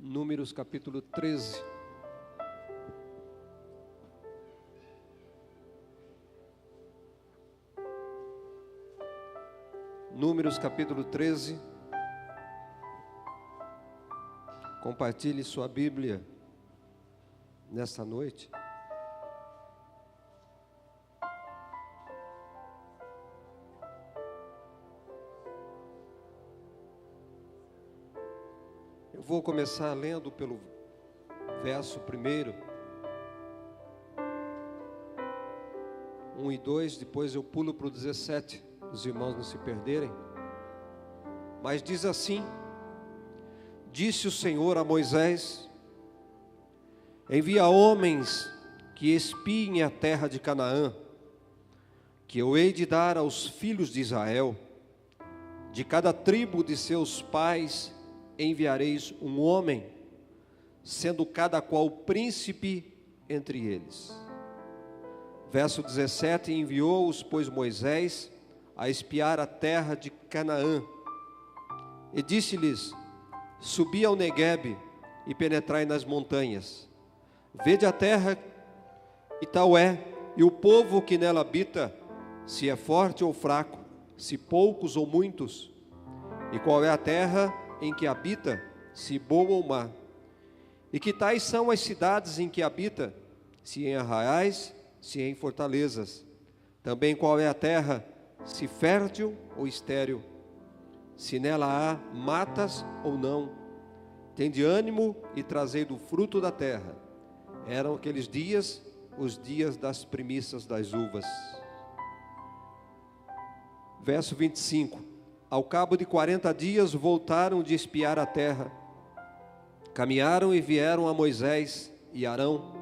Números capítulo 13. Números capítulo 13. Compartilhe sua Bíblia nesta noite. Eu vou começar lendo pelo verso 1 e 2, depois eu pulo para o 17, os irmãos não se perderem. Mas diz assim: disse o Senhor a Moisés: envia homens que espiem a terra de Canaã, que eu hei de dar aos filhos de Israel. De cada tribo de seus pais enviareis um homem, sendo cada qual príncipe entre eles. Verso 17: enviou-os, pois, Moisés a espiar a terra de Canaã, e disse-lhes: subi ao Neguebe e penetrai nas montanhas. Vede a terra, e tal é, e o povo que nela habita, se é forte ou fraco, se poucos ou muitos. E qual é a terra em que habita, se boa ou má. E que tais são as cidades em que habita, se em arraiais, se em fortalezas. Também qual é a terra, se fértil ou estéril, se nela há matas ou não. Tende ânimo e trazei do fruto da terra. Eram aqueles dias, os dias das primícias das uvas. Verso 25: ao cabo de 40 dias voltaram de espiar a terra. Caminharam e vieram a Moisés e Arão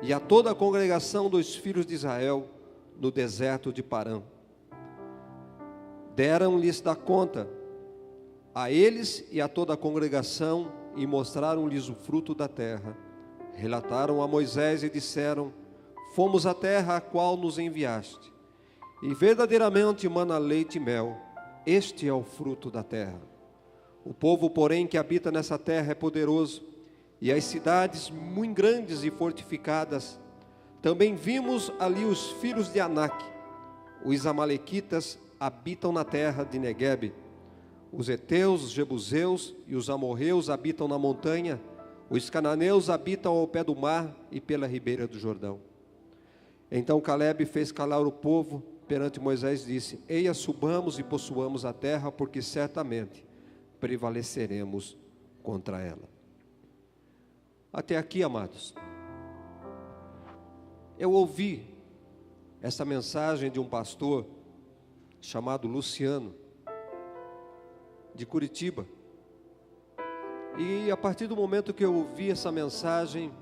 e a toda a congregação dos filhos de Israel no deserto de Parã. Deram-lhes da conta a eles e a toda a congregação e mostraram-lhes o fruto da terra. Relataram a Moisés e disseram: fomos à terra a qual nos enviaste, e verdadeiramente mana leite e mel. Este é o fruto da terra. O povo, porém, que habita nessa terra é poderoso, e as cidades muito grandes e fortificadas. Também vimos ali os filhos de Anak. Os amalequitas habitam na terra de Neguebe. Os heteus, os jebuseus e os amorreus habitam na montanha. Os cananeus habitam ao pé do mar e pela ribeira do Jordão. Então Calebe fez calar o povo perante Moisés, disse: eia, subamos e possuamos a terra, porque certamente prevaleceremos contra ela. Até aqui, amados, eu ouvi essa mensagem de um pastor chamado Luciano, de Curitiba. E a partir do momento que eu ouvi essa mensagem,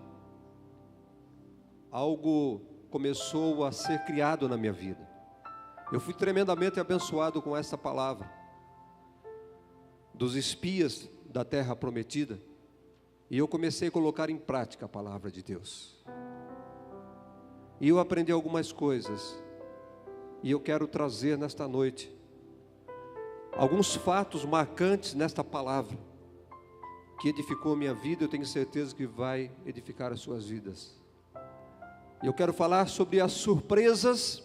algo começou a ser criado na minha vida. Eu fui tremendamente abençoado com essa palavra dos espias da terra prometida, e eu comecei a colocar em prática a palavra de Deus. E eu aprendi algumas coisas, e eu quero trazer nesta noite alguns fatos marcantes nesta palavra, que edificou a minha vida. Eu tenho certeza que vai edificar as suas vidas. Eu quero falar sobre as surpresas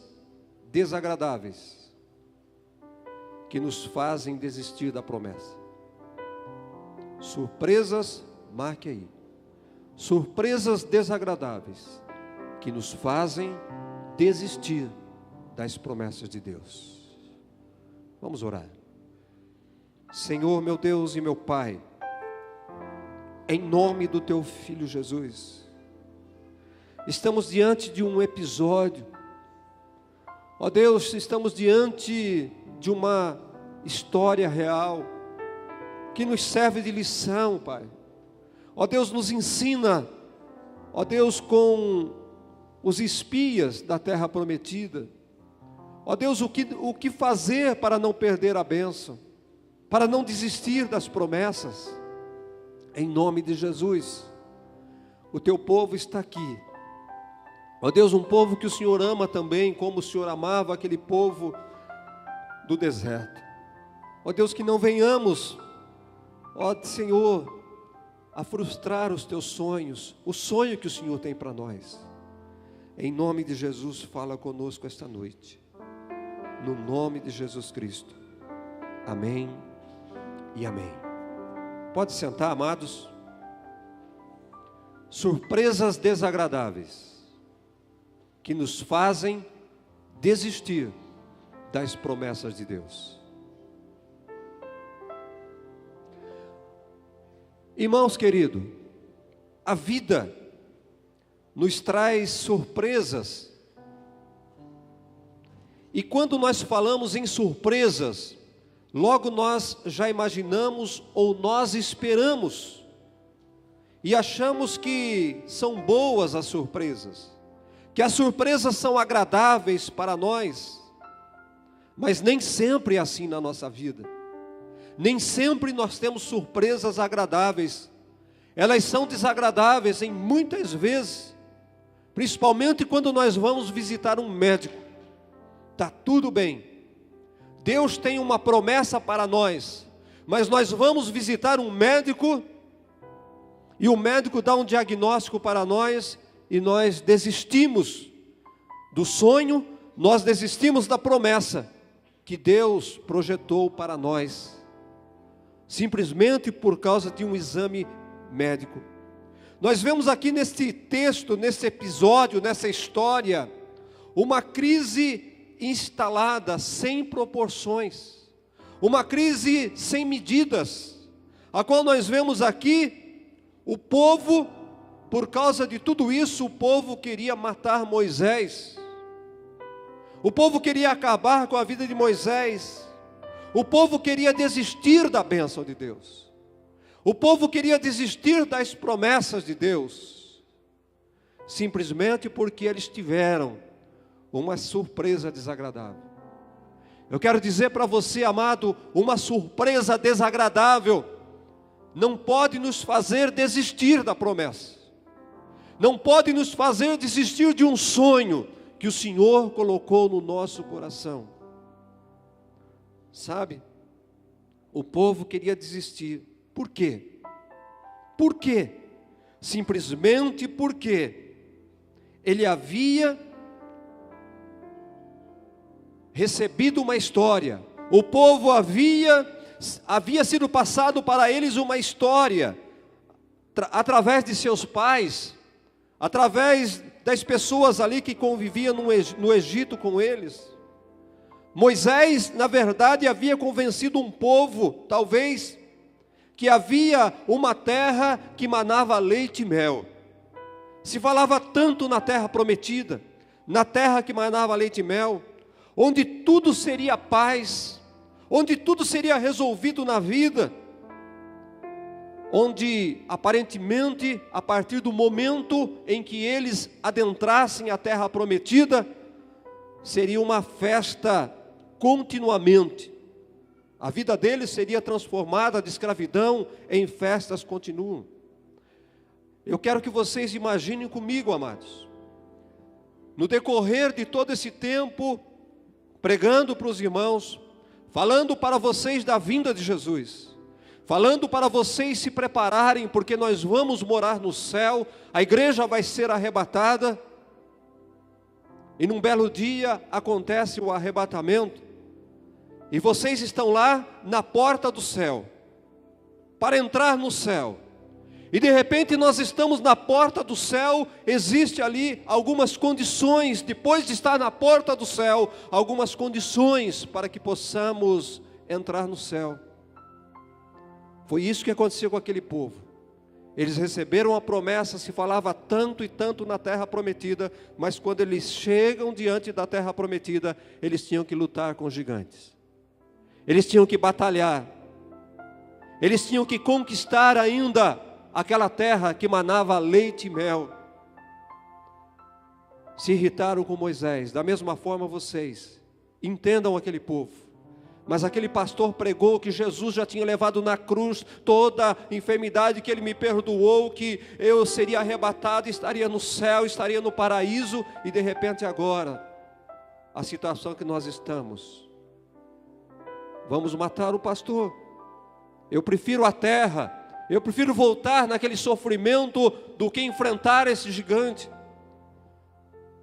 desagradáveis que nos fazem desistir da promessa. Surpresas, marque aí. Surpresas desagradáveis que nos fazem desistir das promessas de Deus. Vamos orar. Senhor, meu Deus e meu Pai, em nome do Teu Filho Jesus, estamos diante de um episódio. Ó Deus, estamos diante de uma história real, que nos serve de lição, Pai. Ó Deus, nos ensina, ó Deus, com os espias da terra prometida. Ó Deus, o que fazer para não perder a bênção, para não desistir das promessas. Em nome de Jesus, o Teu povo está aqui. Ó Deus, um povo que o Senhor ama também, como o Senhor amava aquele povo do deserto. Ó Deus, que não venhamos, ó Senhor, a frustrar os teus sonhos, o sonho que o Senhor tem para nós. Em nome de Jesus, fala conosco esta noite. No nome de Jesus Cristo. Amém e amém. Pode sentar, amados. Surpresas desagradáveis que nos fazem desistir das promessas de Deus. Irmãos queridos, a vida nos traz surpresas. E quando nós falamos em surpresas, logo nós já imaginamos ou nós esperamos e achamos que são boas as surpresas, que as surpresas são agradáveis para nós, mas nem sempre é assim na nossa vida. Nem sempre nós temos surpresas agradáveis, elas são desagradáveis em muitas vezes, principalmente quando nós vamos visitar um médico. Está tudo bem, Deus tem uma promessa para nós, mas nós vamos visitar um médico, e o médico dá um diagnóstico para nós, e nós desistimos do sonho, nós desistimos da promessa que Deus projetou para nós, simplesmente por causa de um exame médico. Nós vemos aqui neste texto, nesse episódio, nessa história, uma crise instalada sem proporções, uma crise sem medidas, a qual nós vemos aqui, o povo, por causa de tudo isso, o povo queria matar Moisés, o povo queria acabar com a vida de Moisés, o povo queria desistir da bênção de Deus, o povo queria desistir das promessas de Deus, simplesmente porque eles tiveram uma surpresa desagradável. Eu quero dizer para você, amado, uma surpresa desagradável não pode nos fazer desistir da promessa, não pode nos fazer desistir de um sonho que o Senhor colocou no nosso coração. Sabe, o povo queria desistir. Por quê? Por quê? Simplesmente porque ele havia recebido uma história. O povo havia sido passado para eles uma história, através de seus pais, através das pessoas ali que conviviam no Egito com eles. Moisés, na verdade, havia convencido um povo, talvez, que havia uma terra que manava leite e mel. Se falava tanto na terra prometida, na terra que manava leite e mel, onde tudo seria paz, onde tudo seria resolvido na vida, onde aparentemente, a partir do momento em que eles adentrassem a terra prometida, seria uma festa continuamente. A vida deles seria transformada de escravidão em festas continuam. Eu quero que vocês imaginem comigo, amados, no decorrer de todo esse tempo, pregando para os irmãos, falando para vocês da vinda de Jesus, falando para vocês se prepararem, porque nós vamos morar no céu, a igreja vai ser arrebatada, e num belo dia acontece o arrebatamento, e vocês estão lá na porta do céu, para entrar no céu, e de repente nós estamos na porta do céu, existe ali algumas condições, depois de estar na porta do céu, algumas condições para que possamos entrar no céu. Foi isso que aconteceu com aquele povo. Eles receberam a promessa, se falava tanto e tanto na terra prometida, mas quando eles chegam diante da terra prometida, eles tinham que lutar com gigantes. Eles tinham que batalhar. Eles tinham que conquistar ainda aquela terra que manava leite e mel. Se irritaram com Moisés. Da mesma forma vocês, entendam aquele povo. Mas aquele pastor pregou que Jesus já tinha levado na cruz toda a enfermidade, que Ele me perdoou, que eu seria arrebatado, estaria no céu, estaria no paraíso, e de repente agora, a situação que nós estamos, vamos matar o pastor, eu prefiro a terra, Eu prefiro voltar naquele sofrimento do que enfrentar esse gigante.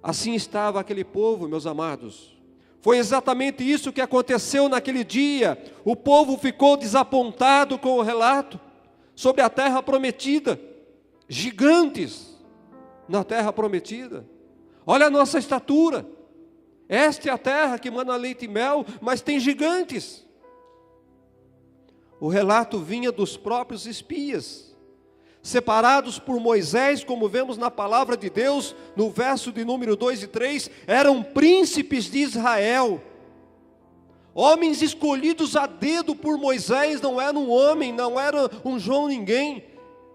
Assim estava aquele povo, meus amados. Foi exatamente isso que aconteceu naquele dia. O povo ficou desapontado com o relato sobre a terra prometida. Gigantes na terra prometida. Olha a nossa estatura. Esta é a terra que mana leite e mel, mas tem gigantes. O relato vinha dos próprios espias, separados por Moisés, como vemos na palavra de Deus, no verso de número 2 e 3, eram príncipes de Israel, homens escolhidos a dedo por Moisés. Não era um homem, não era um João ninguém,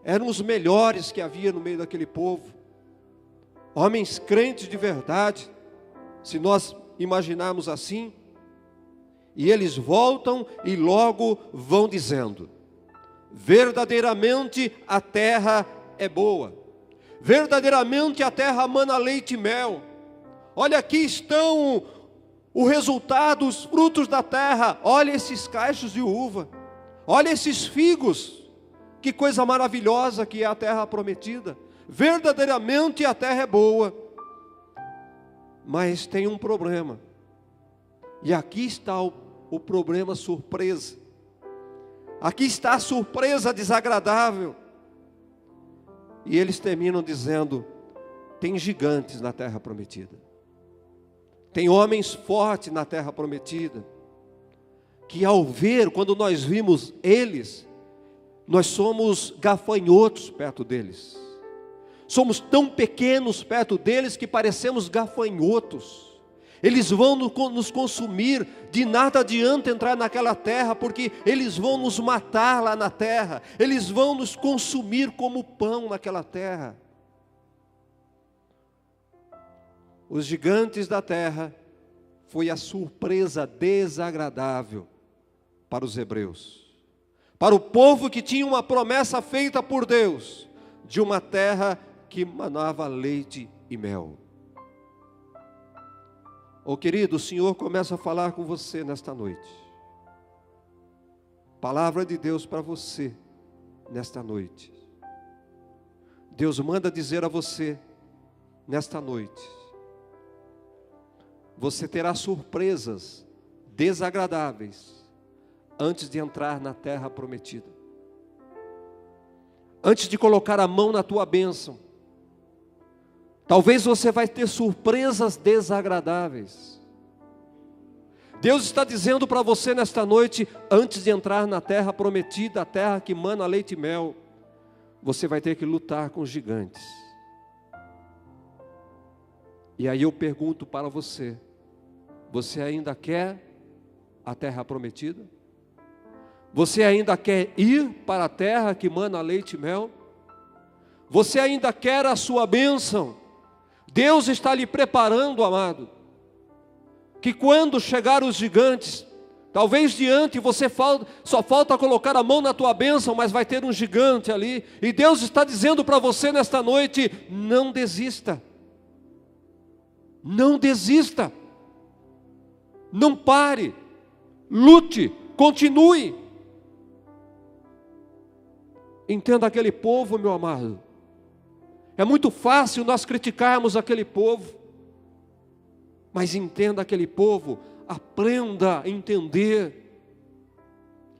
eram os melhores que havia no meio daquele povo, homens crentes de verdade, se nós imaginarmos assim. E eles voltam e logo vão dizendo: verdadeiramente a terra é boa, verdadeiramente a terra mana leite e mel. Olha, aqui estão o resultado, os frutos da terra. Olha esses cachos de uva, olha esses figos, que coisa maravilhosa que é a terra prometida. Verdadeiramente a terra é boa, mas tem um problema. E aqui está o problema surpresa. Aqui está a surpresa desagradável. E eles terminam dizendo: tem gigantes na terra prometida. Tem homens fortes na terra prometida. Que ao ver, quando nós vimos eles, nós somos gafanhotos perto deles. Somos tão pequenos perto deles que parecemos gafanhotos. Eles vão nos consumir, de nada adianta entrar naquela terra, porque eles vão nos matar lá na terra, eles vão nos consumir como pão naquela terra. Os gigantes da terra foi a surpresa desagradável para os hebreus, para o povo que tinha uma promessa feita por Deus, de uma terra que manava leite e mel. Oh querido, o Senhor começa a falar com você nesta noite. Palavra de Deus para você nesta noite. Deus manda dizer a você nesta noite: você terá surpresas desagradáveis antes de entrar na terra prometida. Antes de colocar a mão na tua bênção, talvez você vai ter surpresas desagradáveis. Deus está dizendo para você nesta noite: antes de entrar na terra prometida, a terra que mana leite e mel, você vai ter que lutar com os gigantes. E aí eu pergunto para você: você ainda quer a terra prometida? Você ainda quer ir para a terra que mana leite e mel? Você ainda quer a sua bênção? Deus está lhe preparando, amado, que quando chegar os gigantes, talvez diante você só falta colocar a mão na tua bênção, mas vai ter um gigante ali, e Deus está dizendo para você nesta noite: não desista, não desista, não pare, lute, continue. Entenda aquele povo, meu amado. É muito fácil nós criticarmos aquele povo, mas entenda aquele povo, aprenda a entender.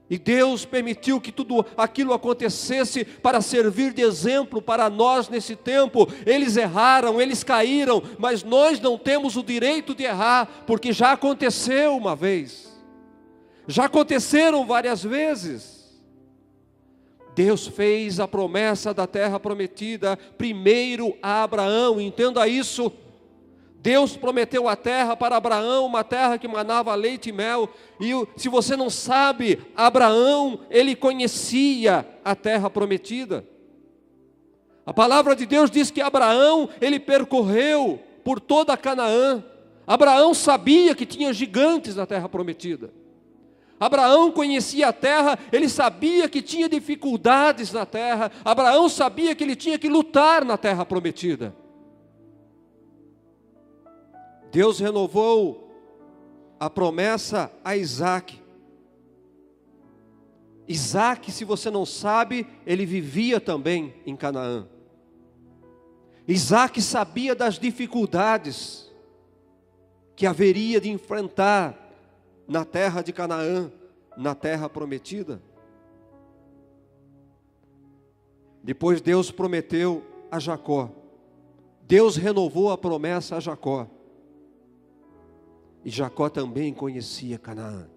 E Deus permitiu que tudo aquilo acontecesse para servir de exemplo para nós nesse tempo. Eles erraram, eles caíram, mas nós não temos o direito de errar, porque já aconteceu uma vez, já aconteceram várias vezes. Deus fez a promessa da terra prometida primeiro a Abraão, entenda isso. Deus prometeu a terra para Abraão, uma terra que manava leite e mel. E se você não sabe, Abraão, ele conhecia a terra prometida. A palavra de Deus diz que Abraão, ele percorreu por toda Canaã. Abraão sabia que tinha gigantes na terra prometida. Abraão conhecia a terra, ele sabia que tinha dificuldades na terra. Abraão sabia que ele tinha que lutar na terra prometida. Deus renovou a promessa a Isaac. Isaac, se você não sabe, ele vivia também em Canaã. Isaac sabia das dificuldades que haveria de enfrentar na terra de Canaã, na terra prometida. Depois Deus prometeu a Jacó. Deus renovou a promessa a Jacó. E Jacó também conhecia Canaã.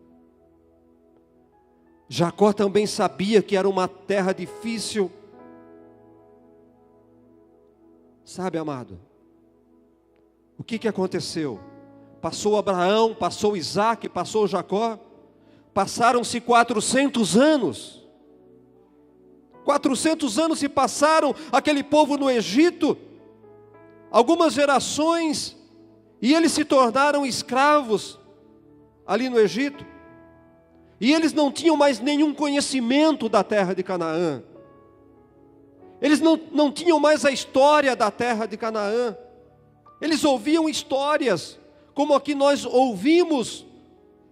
Jacó também sabia que era uma terra difícil. Sabe, amado, o que aconteceu? Passou Abraão, passou Isaac, passou Jacó. Passaram-se 400 anos. 400 anos se passaram, aquele povo no Egito. Algumas gerações, e eles se tornaram escravos ali no Egito. E eles não tinham mais nenhum conhecimento da terra de Canaã. Eles não tinham mais a história da terra de Canaã. Eles ouviam histórias, como aqui nós ouvimos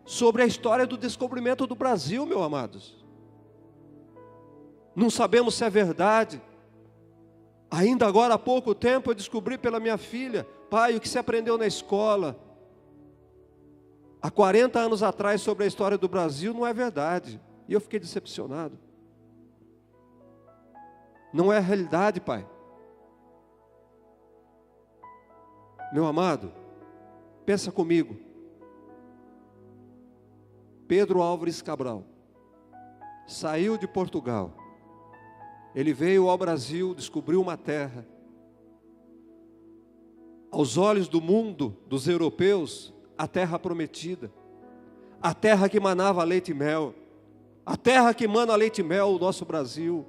sobre a história do descobrimento do Brasil, meus amados. Não sabemos se é verdade. Ainda agora há pouco tempo eu descobri pela minha filha: pai, o que você aprendeu na escola há 40 anos atrás sobre a história do Brasil não é verdade. E eu fiquei decepcionado. Não é a realidade, pai. Meu amado, pensa comigo. Pedro Álvares Cabral saiu de Portugal. Ele veio ao Brasil, descobriu uma terra. Aos olhos do mundo, dos europeus, a terra prometida. A terra que manava leite e mel. A terra que mana leite e mel, o nosso Brasil.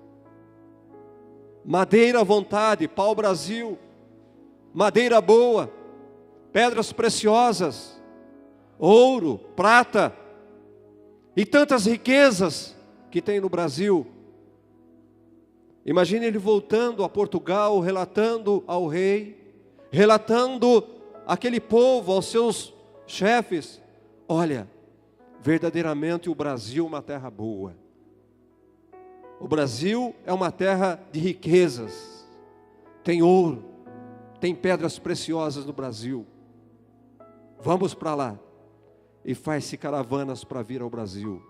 Madeira à vontade, pau-brasil. Madeira boa. Pedras preciosas. Ouro, prata. E tantas riquezas que tem no Brasil. Imagine ele voltando a Portugal, relatando ao rei, relatando aquele povo, aos seus chefes: olha, verdadeiramente o Brasil é uma terra boa. O Brasil é uma terra de riquezas. Tem ouro, tem pedras preciosas no Brasil. Vamos para lá. E faz-se caravanas para vir ao Brasil.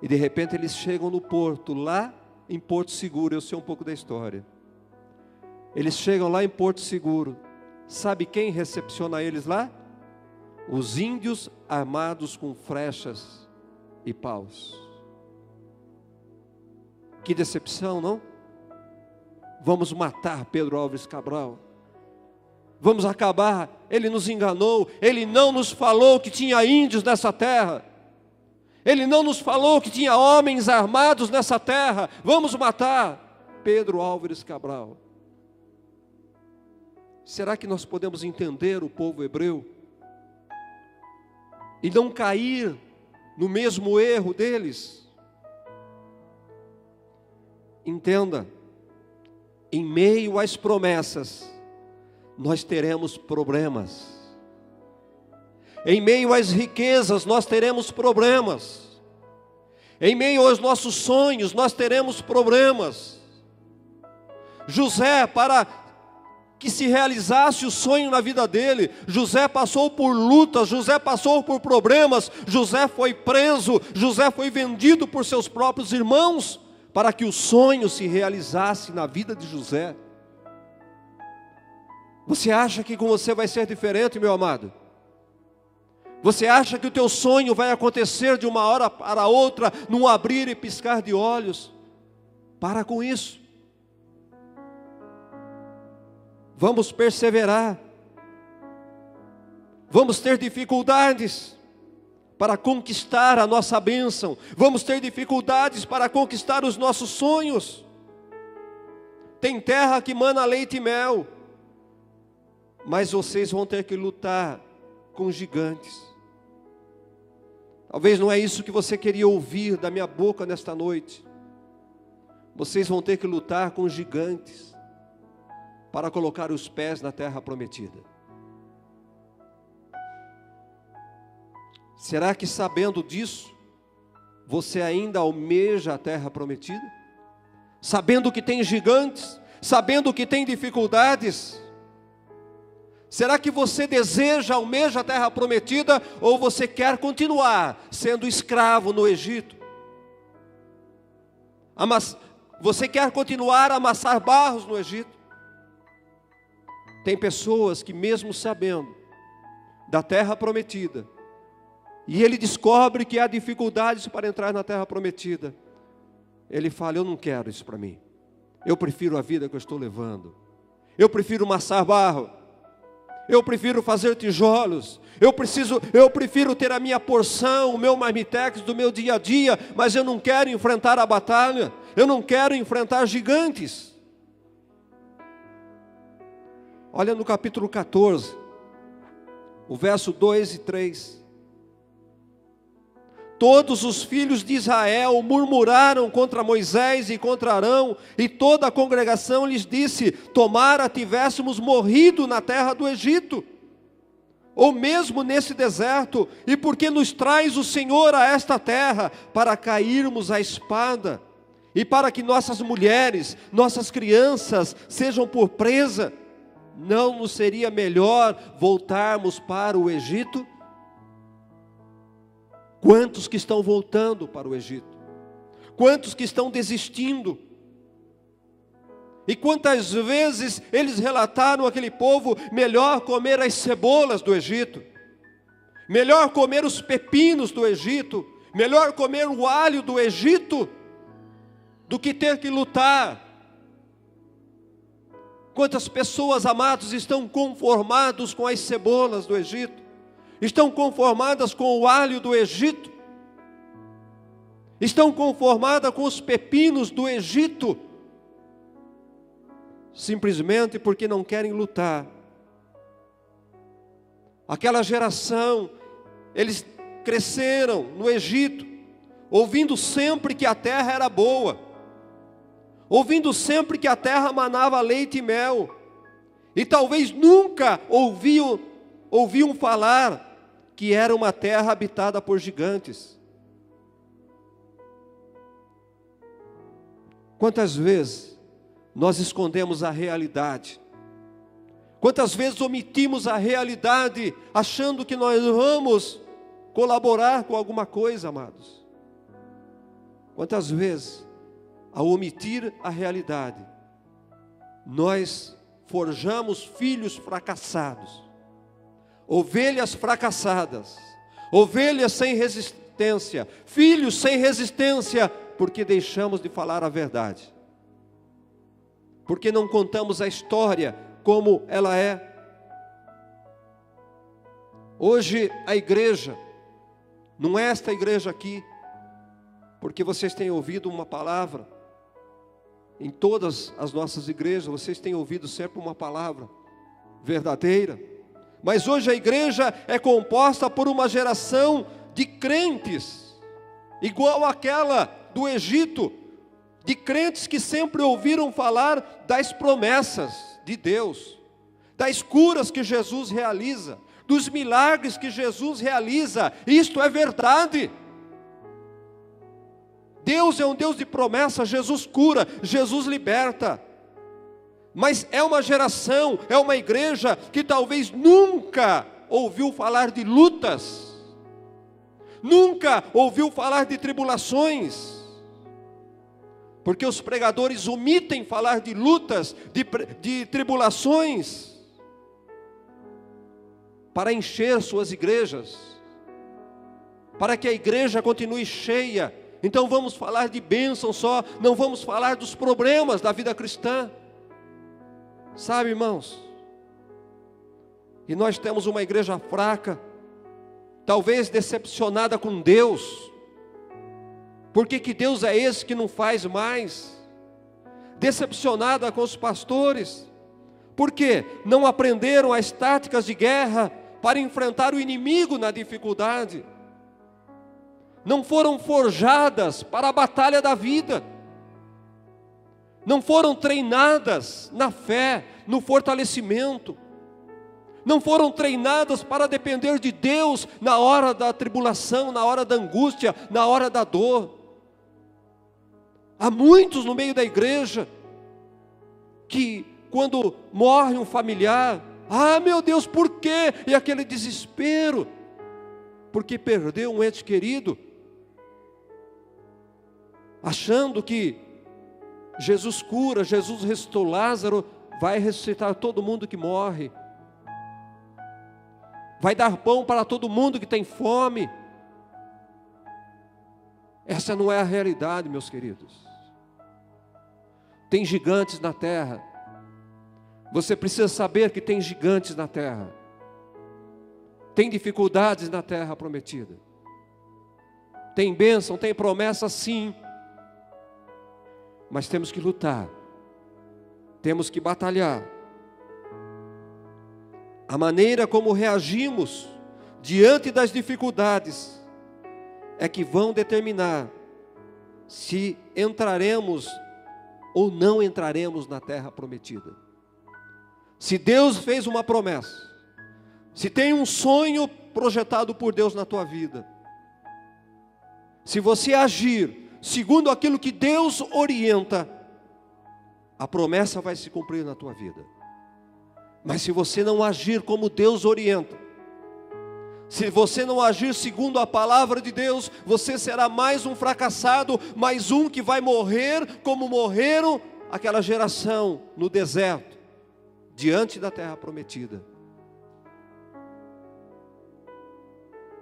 E de repente eles chegam no porto, lá em Porto Seguro. Eu sei um pouco da história. Eles chegam lá em Porto Seguro. Sabe quem recepciona eles lá? Os índios armados com flechas e paus. Que decepção, não? Vamos matar Pedro Álvares Cabral. Vamos acabar. Ele nos enganou. Ele não nos falou que tinha índios nessa terra. Ele não nos falou que tinha homens armados nessa terra. Vamos matar Pedro Álvares Cabral. Será que nós podemos entender o povo hebreu e não cair no mesmo erro deles? Entenda, em meio às promessas, nós teremos problemas. Em meio às riquezas, nós teremos problemas. Em meio aos nossos sonhos, nós teremos problemas. José, para que se realizasse o sonho na vida dele, José passou por lutas, José passou por problemas, José foi preso, José foi vendido por seus próprios irmãos, para que o sonho se realizasse na vida de José. Você acha que com você vai ser diferente, meu amado? Você acha que o teu sonho vai acontecer de uma hora para outra, num abrir e piscar de olhos? Para com isso. Vamos perseverar. Vamos ter dificuldades para conquistar a nossa bênção. Vamos ter dificuldades para conquistar os nossos sonhos. Tem terra que mana leite e mel, mas vocês vão ter que lutar com gigantes. Talvez não é isso que você queria ouvir da minha boca nesta noite. Vocês vão ter que lutar com gigantes para colocar os pés na terra prometida. Será que sabendo disso, você ainda almeja a terra prometida? Sabendo que tem gigantes, sabendo que tem dificuldades? Será que você deseja, almeja a terra prometida, ou você quer continuar sendo escravo no Egito? Você quer continuar a amassar barros no Egito? Tem pessoas que, mesmo sabendo da terra prometida, e ele descobre que há dificuldades para entrar na terra prometida, ele fala: eu não quero isso para mim, eu prefiro a vida que eu estou levando, eu prefiro amassar barro, eu prefiro fazer tijolos, eu prefiro ter a minha porção, o meu marmitex do meu dia a dia, mas eu não quero enfrentar a batalha, eu não quero enfrentar gigantes. Olha no capítulo 14, o verso 2 e 3. Todos os filhos de Israel murmuraram contra Moisés e contra Arão, e toda a congregação lhes disse: tomara tivéssemos morrido na terra do Egito, ou mesmo nesse deserto, e por que nos traz o Senhor a esta terra, para cairmos à espada, e para que nossas mulheres, nossas crianças sejam por presa? Não nos seria melhor voltarmos para o Egito? Quantos que estão voltando para o Egito? Quantos que estão desistindo? E quantas vezes eles relataram àquele povo: melhor comer as cebolas do Egito, melhor comer os pepinos do Egito, melhor comer o alho do Egito, do que ter que lutar. Quantas pessoas, amados, estão conformados com as cebolas do Egito? Estão conformadas com o alho do Egito? Estão conformadas com os pepinos do Egito? Simplesmente porque não querem lutar. Aquela geração, eles cresceram no Egito, ouvindo sempre que a terra era boa, ouvindo sempre que a terra manava leite e mel, e talvez nunca ouviam falar que era uma terra habitada por gigantes. Quantas vezes nós escondemos a realidade? Quantas vezes omitimos a realidade, achando que nós vamos colaborar com alguma coisa, amados? Quantas vezes, ao omitir a realidade, nós forjamos filhos fracassados, ovelhas fracassadas, ovelhas sem resistência, filhos sem resistência, porque deixamos de falar a verdade, porque não contamos a história como ela é. Hoje a igreja, não é esta igreja aqui, porque vocês têm ouvido uma palavra, em todas as nossas igrejas, vocês têm ouvido sempre uma palavra verdadeira, mas hoje a igreja é composta por uma geração de crentes, igual àquela do Egito, de crentes que sempre ouviram falar das promessas de Deus, das curas que Jesus realiza, dos milagres que Jesus realiza. Isto é verdade. Deus é um Deus de promessa, Jesus cura, Jesus liberta. Mas é uma geração, é uma igreja que talvez nunca ouviu falar de lutas, nunca ouviu falar de tribulações, porque os pregadores omitem falar de lutas, de tribulações, para encher suas igrejas, para que a igreja continue cheia. Então vamos falar de bênção só, não vamos falar dos problemas da vida cristã. Sabe, irmãos? E nós temos uma igreja fraca, talvez decepcionada com Deus. Porque que Deus é esse que não faz mais? Decepcionada com os pastores. Porque não aprenderam as táticas de guerra para enfrentar o inimigo na dificuldade. Não foram forjadas para a batalha da vida. Não foram treinadas na fé, no fortalecimento. não foram treinadas para depender de Deus na hora da tribulação, na hora da angústia, na hora da dor. Há muitos no meio da igreja que, quando morre um familiar, meu Deus, por quê? E aquele desespero, porque perdeu um ente querido, achando que Jesus cura, Jesus ressuscitou Lázaro, vai ressuscitar todo mundo que morre, vai dar pão para todo mundo que tem fome. Essa não é a realidade, meus queridos. Tem gigantes na terra. Você precisa saber que tem gigantes na terra. Tem dificuldades na terra prometida. Tem bênção, tem promessa, sim. Mas temos que lutar. Temos que batalhar. A maneira como reagimos diante das dificuldades é que vão determinar se entraremos ou não entraremos na terra prometida. Se Deus fez uma promessa, se tem um sonho projetado por Deus na tua vida, se você agir segundo aquilo que Deus orienta, a promessa vai se cumprir na tua vida. Mas se você não agir como Deus orienta, se você não agir segundo a palavra de Deus, você será mais um fracassado, mais um que vai morrer como morreram aquela geração no deserto, diante da terra prometida.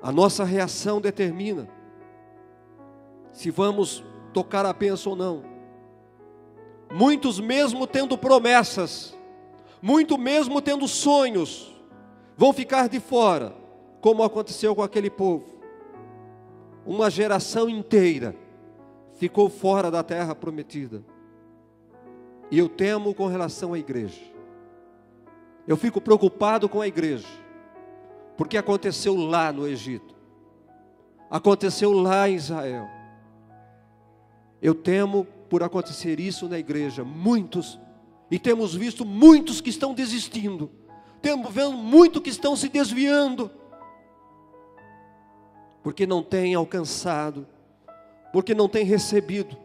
A nossa reação determina se vamos tocar a bênção ou não. Muitos mesmo tendo promessas, muito mesmo tendo sonhos, vão ficar de fora, como aconteceu com aquele povo. Uma geração inteira ficou fora da terra prometida. E eu temo com relação à igreja. Eu fico preocupado com a igreja, porque aconteceu lá no Egito, aconteceu lá em Israel. Eu temo por acontecer isso na igreja, muitos, e temos visto muitos que estão desistindo, temos vendo muitos que estão se desviando, porque não têm alcançado, porque não têm recebido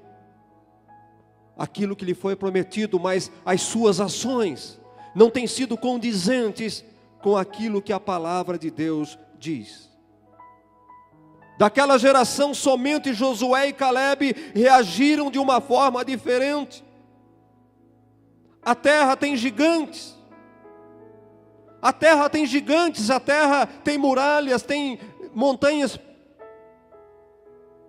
aquilo que lhe foi prometido, mas as suas ações não têm sido condizentes com aquilo que a palavra de Deus diz. Daquela geração, somente Josué e Calebe reagiram de uma forma diferente. A terra tem gigantes, a terra tem gigantes, a terra tem muralhas, tem montanhas.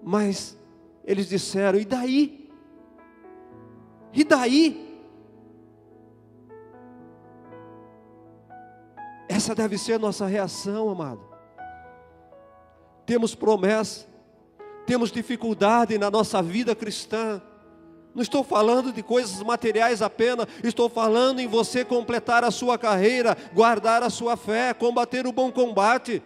Mas eles disseram: e daí? E daí? Essa deve ser a nossa reação, amado. Temos promessa, temos dificuldade na nossa vida cristã. Não estou falando de coisas materiais apenas, estou falando em você completar a sua carreira, guardar a sua fé, combater o bom combate.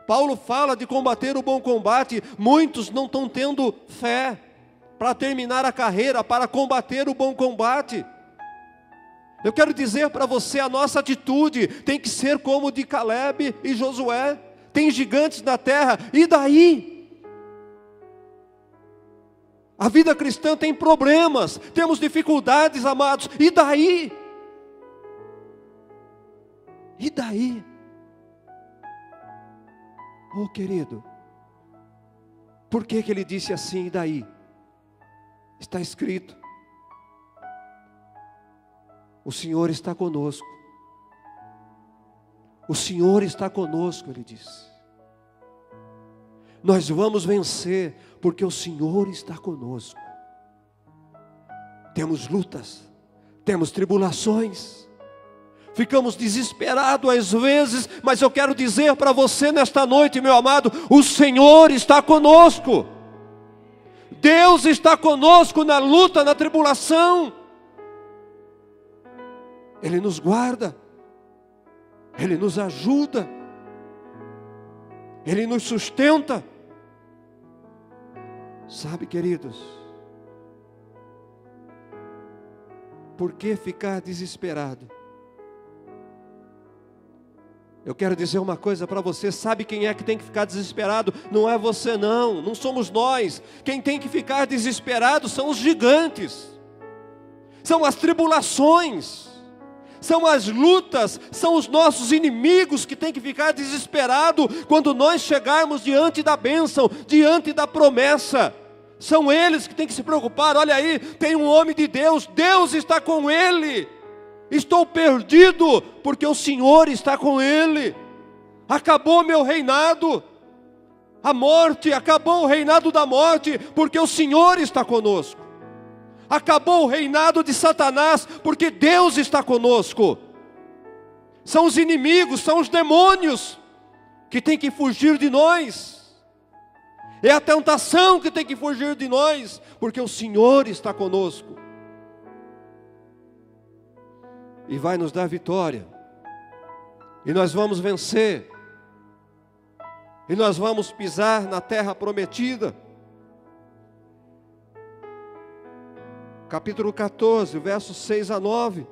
Paulo fala de combater o bom combate. Muitos não estão tendo fé para terminar a carreira, para combater o bom combate. Eu quero dizer para você, a nossa atitude tem que ser como de Calebe e Josué. Tem gigantes na terra, e daí? A vida cristã tem problemas, temos dificuldades, amados, e daí? E daí? Oh, querido, por que ele disse assim, e daí? Está escrito: o Senhor está conosco. O Senhor está conosco, ele disse. Nós vamos vencer, porque o Senhor está conosco. Temos lutas, temos tribulações, ficamos desesperados às vezes, mas eu quero dizer para você nesta noite, meu amado, o Senhor está conosco. Deus está conosco na luta, na tribulação. Ele nos guarda, Ele nos ajuda, Ele nos sustenta. Sabe, queridos, por que ficar desesperado? Eu quero dizer uma coisa para você, sabe quem é que tem que ficar desesperado? Não é você não, não somos nós. Quem tem que ficar desesperado são os gigantes, são as tribulações, são as lutas, são os nossos inimigos que tem que ficar desesperado quando nós chegarmos diante da bênção, diante da promessa. São eles que têm que se preocupar. Olha aí, tem um homem de Deus, Deus está com ele. Estou perdido, porque o Senhor está com ele. Acabou meu reinado, a morte, acabou o reinado da morte, porque o Senhor está conosco. Acabou o reinado de Satanás, porque Deus está conosco. São os inimigos, são os demônios que têm que fugir de nós. É a tentação que tem que fugir de nós, porque o Senhor está conosco. E vai nos dar vitória. E nós vamos vencer. E nós vamos pisar na terra prometida. Capítulo 14, versos 6 a 9.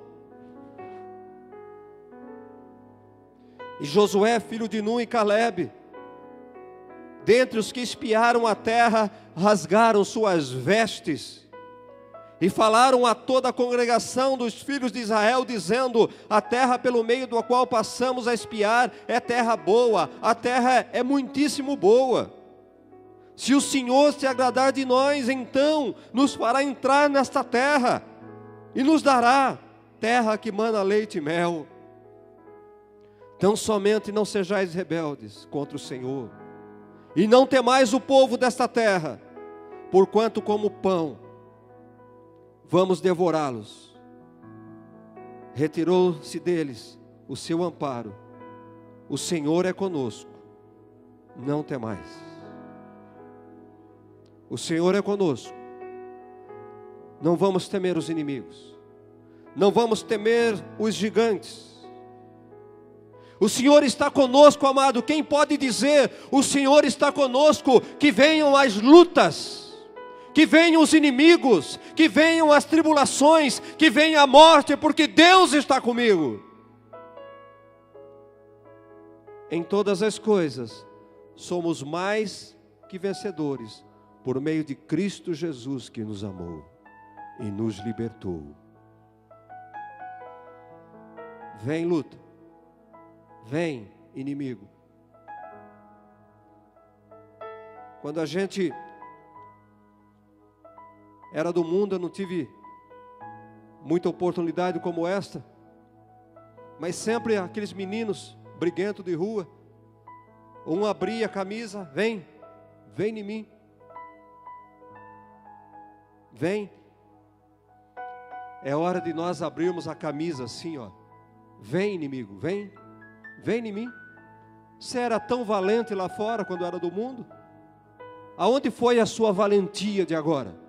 E Josué, filho de Nun, e Calebe, dentre os que espiaram a terra, rasgaram suas vestes e falaram a toda a congregação dos filhos de Israel, dizendo: a terra pelo meio da qual passamos a espiar é terra boa, a terra é muitíssimo boa. Se o Senhor se agradar de nós, então nos fará entrar nesta terra e nos dará terra que mana leite e mel. Tão somente não sejais rebeldes contra o Senhor, e não temais o povo desta terra, porquanto como pão vamos devorá-los. Retirou-se deles o seu amparo. O Senhor é conosco, não temais. O Senhor é conosco. Não vamos temer os inimigos. Não vamos temer os gigantes. O Senhor está conosco, amado. Quem pode dizer: o Senhor está conosco? Que venham as lutas, que venham os inimigos, que venham as tribulações, que venha a morte, porque Deus está comigo. Em todas as coisas, somos mais que vencedores, por meio de Cristo Jesus, que nos amou e nos libertou. Vem luta, vem inimigo. Quando a gente era do mundo, eu não tive muita oportunidade como esta, mas sempre aqueles meninos briguentos de rua, um abria a camisa: vem em mim, vem. É hora de nós abrirmos a camisa assim, ó: vem inimigo, vem em mim. Você era tão valente lá fora quando era do mundo? Aonde foi a sua valentia de agora?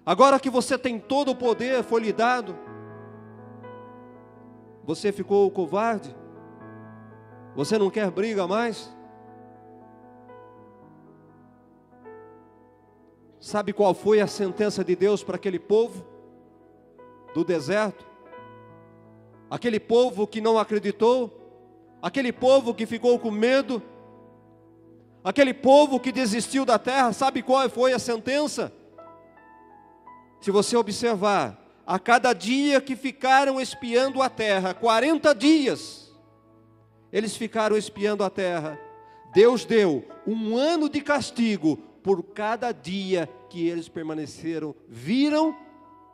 Agora que você tem todo o poder, foi lhe dado, você ficou covarde? Você não quer briga mais? Sabe qual foi a sentença de Deus para aquele povo do deserto? Aquele povo que não acreditou, aquele povo que ficou com medo, aquele povo que desistiu da terra. Sabe qual foi a sentença? Se você observar, a cada dia que ficaram espiando a terra, 40 dias, eles ficaram espiando a terra, Deus deu 1 ano de castigo por cada dia que eles permaneceram, viram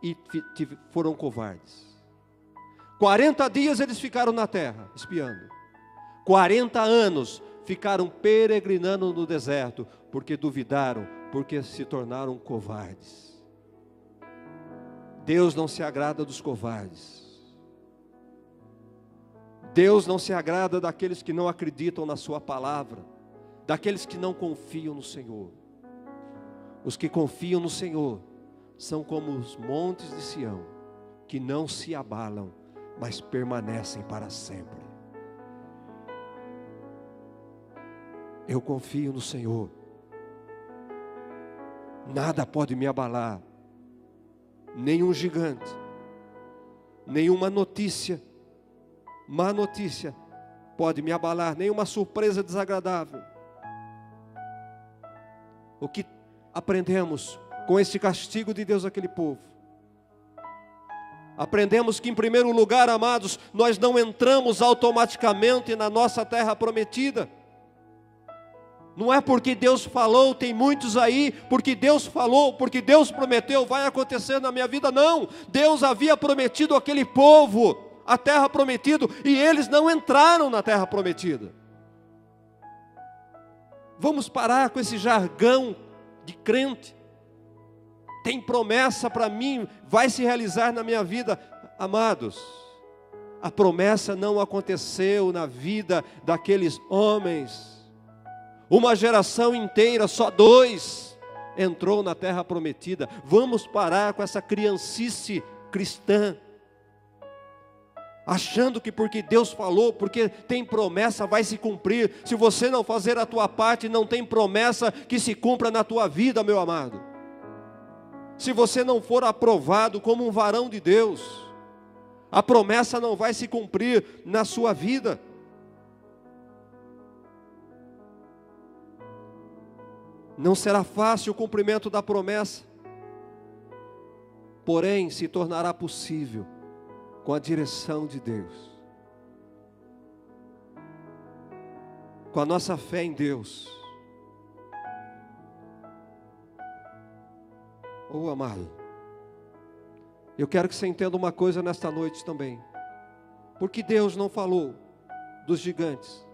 e foram covardes. 40 dias eles ficaram na terra, espiando. 40 anos ficaram peregrinando no deserto, porque duvidaram, porque se tornaram covardes. Deus não se agrada dos covardes. Deus não se agrada daqueles que não acreditam na sua palavra, daqueles que não confiam no Senhor. Os que confiam no Senhor são como os montes de Sião, que não se abalam, mas permanecem para sempre. Eu confio no Senhor. Nada pode me abalar. Nenhum gigante, nenhuma notícia, má notícia, pode me abalar, nenhuma surpresa desagradável. O que aprendemos com esse castigo de Deus àquele povo? Aprendemos que, em primeiro lugar, amados, nós não entramos automaticamente na nossa terra prometida. Não é porque Deus falou, tem muitos aí, porque Deus falou, porque Deus prometeu, vai acontecer na minha vida. Não, Deus havia prometido àquele povo a terra prometida, e eles não entraram na terra prometida. Vamos parar com esse jargão de crente. Tem promessa para mim, vai se realizar na minha vida. Amados, a promessa não aconteceu na vida daqueles homens. Uma geração inteira, só 2 entrou na terra prometida. Vamos parar com essa criancice cristã, achando que porque Deus falou, porque tem promessa, vai se cumprir. Se você não fazer a tua parte, não tem promessa que se cumpra na tua vida, meu amado. Se você não for aprovado como um varão de Deus, a promessa não vai se cumprir na sua vida. Não será fácil o cumprimento da promessa, porém se tornará possível com a direção de Deus, com a nossa fé em Deus. Oh, amado, eu quero que você entenda uma coisa nesta noite também. Porque Deus não falou dos gigantes?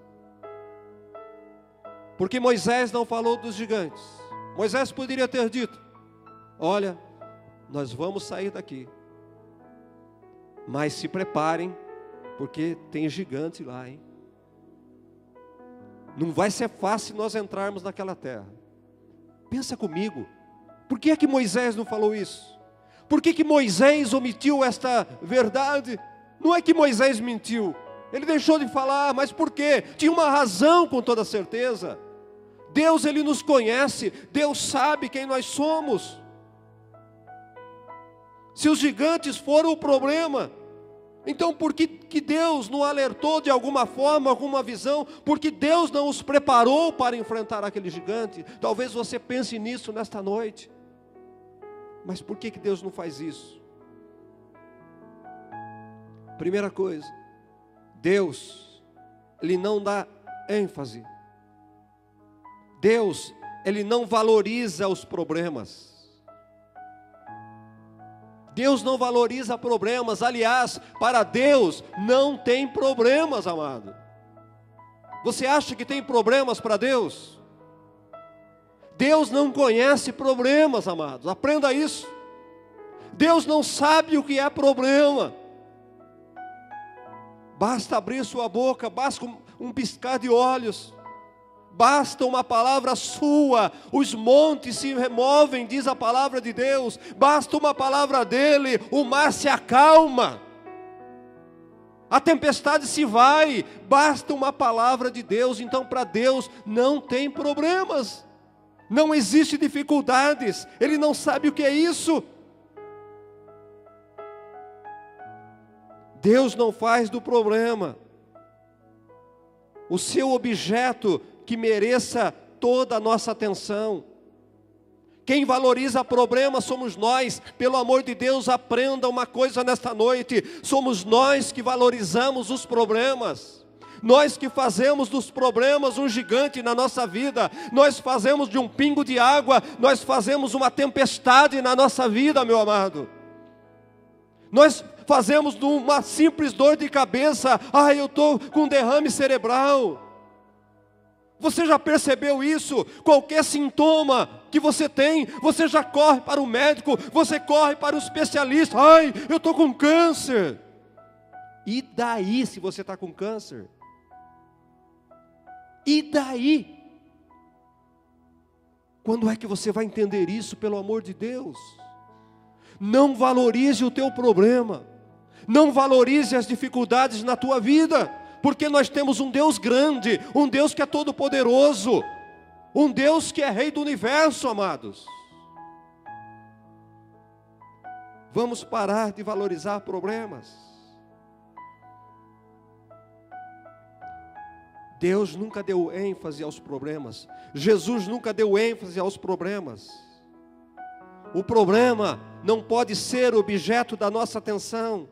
Porque Moisés não falou dos gigantes? Moisés poderia ter dito: olha, nós vamos sair daqui, mas se preparem, porque tem gigante lá, hein? Não vai ser fácil nós entrarmos naquela terra. Pensa comigo, por que é que Moisés não falou isso? Por que que Moisés omitiu esta verdade? Não é que Moisés mentiu, ele deixou de falar, mas por quê? Tinha uma razão, com toda certeza. Deus, Ele nos conhece, Deus sabe quem nós somos. Se os gigantes foram o problema, então por que Deus não alertou de alguma forma, alguma visão? Porque Deus não os preparou para enfrentar aquele gigante? Talvez você pense nisso nesta noite. Mas por que Deus não faz isso? Primeira coisa, Deus, Ele não dá ênfase. Deus, Ele não valoriza os problemas. Deus não valoriza problemas. Aliás, para Deus não tem problemas, amado. Você acha que tem problemas para Deus? Deus não conhece problemas, amados. Aprenda isso. Deus não sabe o que é problema. Basta abrir sua boca, basta um piscar de olhos. Basta uma palavra sua, os montes se removem, diz a palavra de Deus. Basta uma palavra dele, o mar se acalma, a tempestade se vai. Basta uma palavra de Deus. Então, para Deus não tem problemas, não existe dificuldades. Ele não sabe o que é isso. Deus não faz do problema o seu objeto que mereça toda a nossa atenção. Quem valoriza problemas somos nós. Pelo amor de Deus, aprenda uma coisa nesta noite: somos nós que valorizamos os problemas. Nós que fazemos dos problemas um gigante na nossa vida. Nós fazemos de um pingo de água, nós fazemos uma tempestade na nossa vida, meu amado. Nós fazemos de uma simples dor de cabeça: eu estou com derrame cerebral. Você já percebeu isso? Qualquer sintoma que você tem, você já corre para o médico, você corre para o especialista. Eu estou com câncer. E daí se você está com câncer? E daí? Quando é que você vai entender isso, pelo amor de Deus? Não valorize o teu problema. Não valorize as dificuldades na tua vida. Porque nós temos um Deus grande, um Deus que é todo poderoso, um Deus que é Rei do universo, amados. Vamos parar de valorizar problemas. Deus nunca deu ênfase aos problemas. Jesus nunca deu ênfase aos problemas. O problema não pode ser objeto da nossa atenção.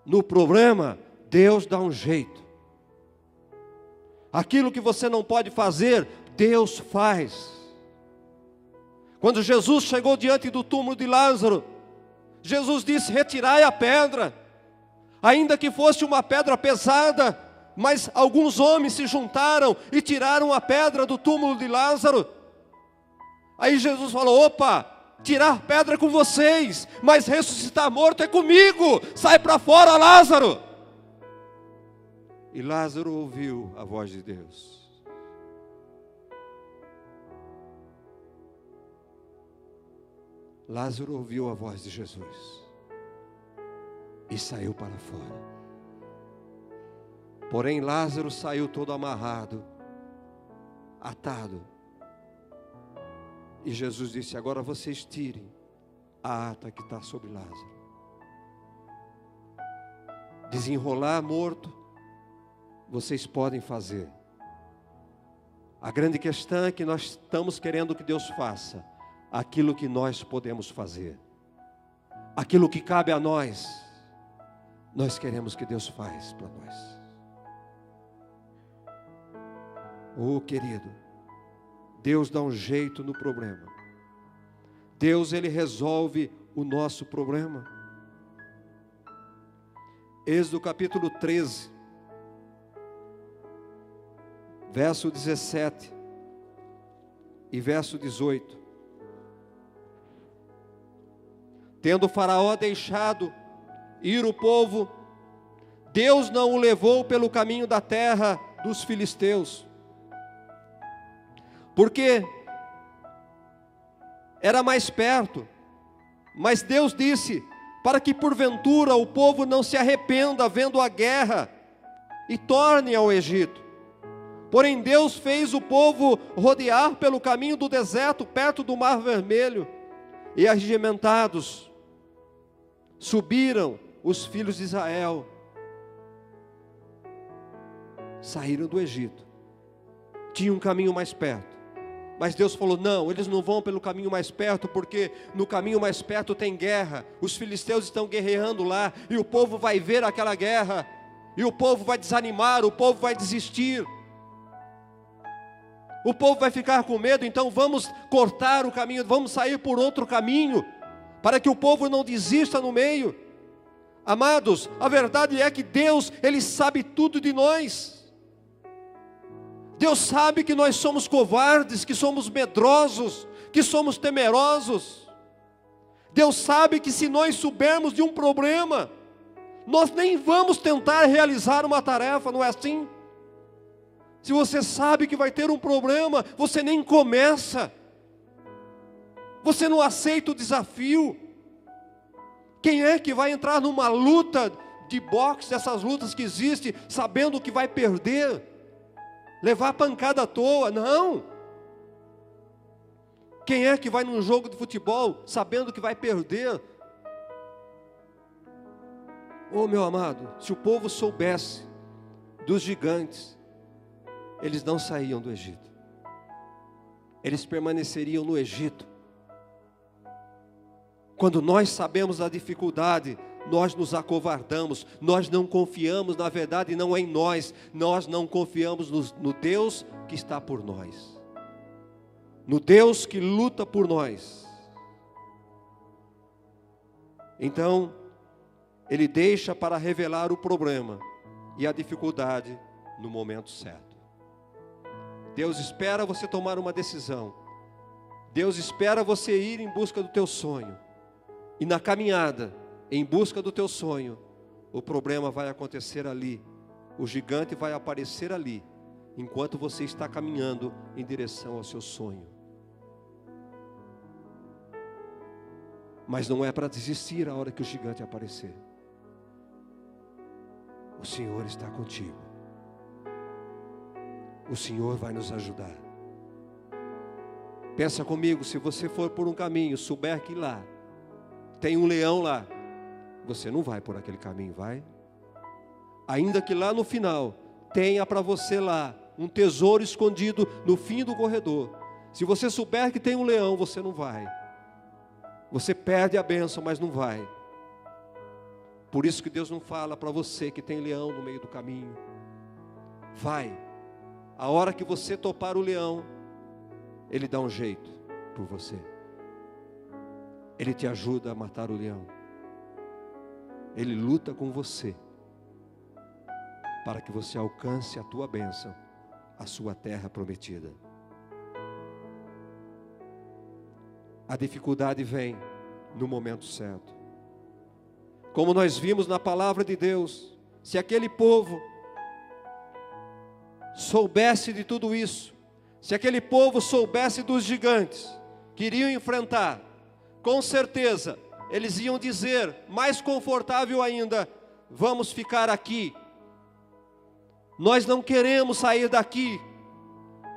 No problema, Deus dá um jeito. Aquilo que você não pode fazer, Deus faz. Quando Jesus chegou diante do túmulo de Lázaro, Jesus disse: retirai a pedra. Ainda que fosse uma pedra pesada, mas alguns homens se juntaram e tiraram a pedra do túmulo de Lázaro. Aí Jesus falou: opa, tirar pedra com vocês, mas ressuscitar morto é comigo. Sai para fora, Lázaro. E Lázaro ouviu a voz de Deus. Lázaro ouviu a voz de Jesus e saiu para fora. Porém Lázaro saiu todo amarrado, atado. E Jesus disse: agora vocês tirem a ata que está sobre Lázaro. Desenrolar morto, vocês podem fazer. A grande questão é que nós estamos querendo que Deus faça aquilo que nós podemos fazer. Aquilo que cabe a nós, nós queremos que Deus faça para nós. Oh, querido, Deus dá um jeito no problema. Deus, Ele resolve o nosso problema. Êxodo capítulo 13, verso 17 e verso 18. Tendo Faraó deixado ir o povo, Deus não o levou pelo caminho da terra dos filisteus, porque era mais perto. Mas Deus disse: para que porventura o povo não se arrependa vendo a guerra e torne ao Egito. Porém Deus fez o povo rodear pelo caminho do deserto, perto do Mar Vermelho, e arregimentados subiram os filhos de Israel, saíram do Egito, tinha um caminho mais perto. Mas Deus falou: não, eles não vão pelo caminho mais perto, porque no caminho mais perto tem guerra. Os filisteus estão guerreando lá, e o povo vai ver aquela guerra, e o povo vai desanimar, o povo vai desistir, o povo vai ficar com medo. Então vamos cortar o caminho, vamos sair por outro caminho, para que o povo não desista no meio. Amados, a verdade é que Deus, Ele sabe tudo de nós. Deus sabe que nós somos covardes, que somos medrosos, que somos temerosos. Deus sabe que se nós soubermos de um problema, nós nem vamos tentar realizar uma tarefa, não é assim? Se você sabe que vai ter um problema, você nem começa. Você não aceita o desafio. Quem é que vai entrar numa luta de boxe, essas lutas que existem, sabendo que vai perder? Levar pancada à toa? Não. Quem é que vai num jogo de futebol sabendo que vai perder? Oh, meu amado, se o povo soubesse dos gigantes, eles não saíam do Egito. Eles permaneceriam no Egito. Quando nós sabemos da dificuldade, nós nos acovardamos, nós não confiamos, na verdade não é em nós, nós não confiamos no Deus que está por nós, no Deus que luta por nós. Então, Ele deixa para revelar o problema e a dificuldade no momento certo. Deus espera você tomar uma decisão, Deus espera você ir em busca do teu sonho, e na caminhada, em busca do teu sonho, o problema vai acontecer ali, o gigante vai aparecer ali, enquanto você está caminhando em direção ao seu sonho. Mas não é para desistir a hora que o gigante aparecer. O Senhor está contigo. O Senhor vai nos ajudar. Pensa comigo, se você for por um caminho, souber que lá tem um leão lá, você não vai por aquele caminho, vai? Ainda que lá no final tenha para você lá um tesouro escondido no fim do corredor. Se você souber que tem um leão, você não vai. Você perde a bênção, mas não vai. Por isso que Deus não fala para você que tem leão no meio do caminho. Vai. A hora que você topar o leão, Ele dá um jeito por você. Ele te ajuda a matar o leão. Ele luta com você, para que você alcance a tua bênção, a sua terra prometida. A dificuldade vem no momento certo. Como nós vimos na palavra de Deus, se aquele povo soubesse de tudo isso, se aquele povo soubesse dos gigantes que iriam enfrentar, com certeza eles iam dizer, mais confortável ainda: vamos ficar aqui. Nós não queremos sair daqui.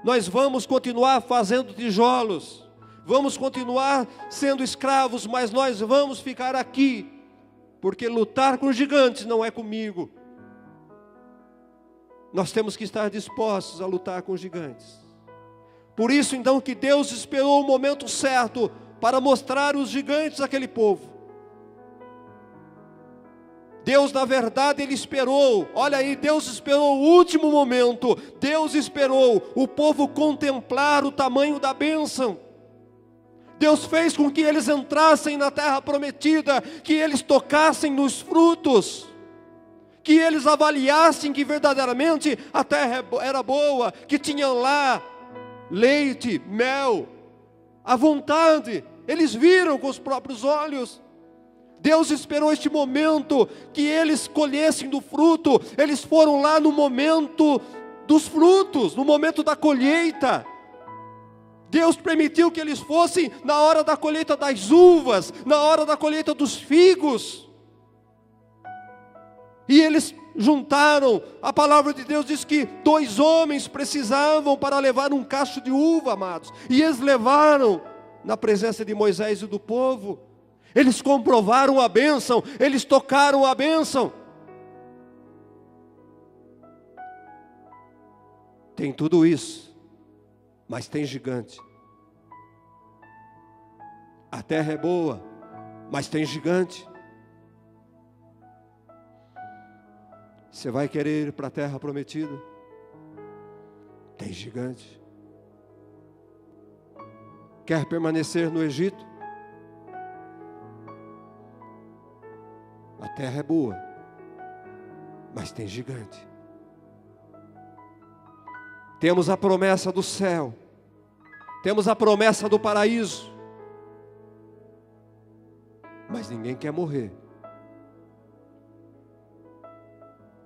Nós vamos continuar fazendo tijolos. Vamos continuar sendo escravos, mas nós vamos ficar aqui. Porque lutar com gigantes não é comigo. Nós temos que estar dispostos a lutar com gigantes. Por isso então que Deus esperou o momento certo para mostrar os gigantes àquele povo. Deus, na verdade, Ele esperou, olha aí, Deus esperou o último momento. Deus esperou o povo contemplar o tamanho da bênção. Deus fez com que eles entrassem na terra prometida, que eles tocassem nos frutos, que eles avaliassem que verdadeiramente a terra era boa, que tinham lá leite, mel, à vontade. Eles viram com os próprios olhos. Deus esperou este momento que eles colhessem do fruto. Eles foram lá no momento dos frutos, no momento da colheita. Deus permitiu que eles fossem na hora da colheita das uvas, na hora da colheita dos figos. E eles juntaram. A palavra de Deus diz que 2 homens precisavam para levar um cacho de uva, amados. E eles levaram na presença de Moisés e do povo. Eles comprovaram a bênção, eles tocaram a bênção. Tem tudo isso, mas tem gigante. A terra é boa, mas tem gigante. Você vai querer ir para a terra prometida? Tem gigante. Quer permanecer no Egito? A terra é boa, mas tem gigante. Temos a promessa do céu, temos a promessa do paraíso, mas ninguém quer morrer.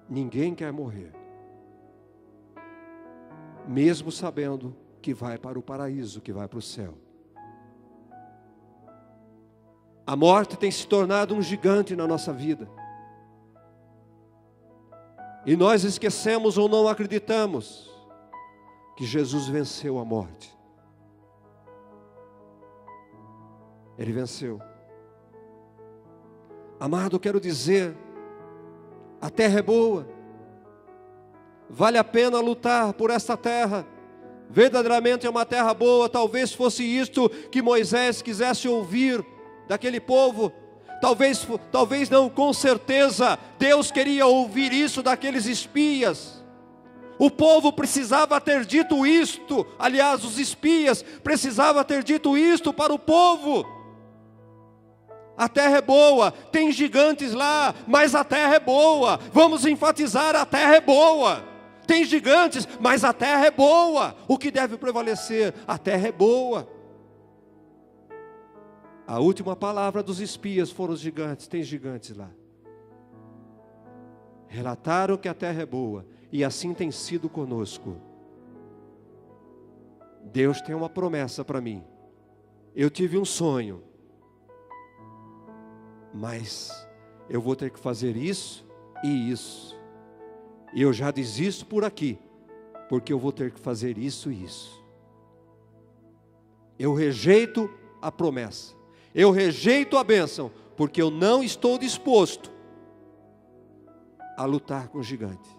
Ninguém quer morrer, mesmo sabendo que vai para o paraíso, que vai para o céu. A morte tem se tornado um gigante na nossa vida. E nós esquecemos ou não acreditamos que Jesus venceu a morte. Ele venceu. Amado, quero dizer, a terra é boa. Vale a pena lutar por essa terra. Verdadeiramente é uma terra boa. Talvez fosse isto que Moisés quisesse ouvir daquele povo. Talvez não, com certeza Deus queria ouvir isso daqueles espias. O povo precisava ter dito isto. Aliás, os espias precisavam ter dito isto para o povo. A terra é boa, tem gigantes lá, mas a terra é boa. Vamos enfatizar, a terra é boa. Tem gigantes, mas a terra é boa. O que deve prevalecer? A terra é boa. A última palavra dos espias foram os gigantes. Tem gigantes lá. Relataram que a terra é boa. E assim tem sido conosco. Deus tem uma promessa para mim. Eu tive um sonho. Mas eu vou ter que fazer isso e isso. E eu já desisto por aqui. Porque eu vou ter que fazer isso e isso. Eu rejeito a promessa. Eu rejeito a bênção, porque eu não estou disposto a lutar com o gigante.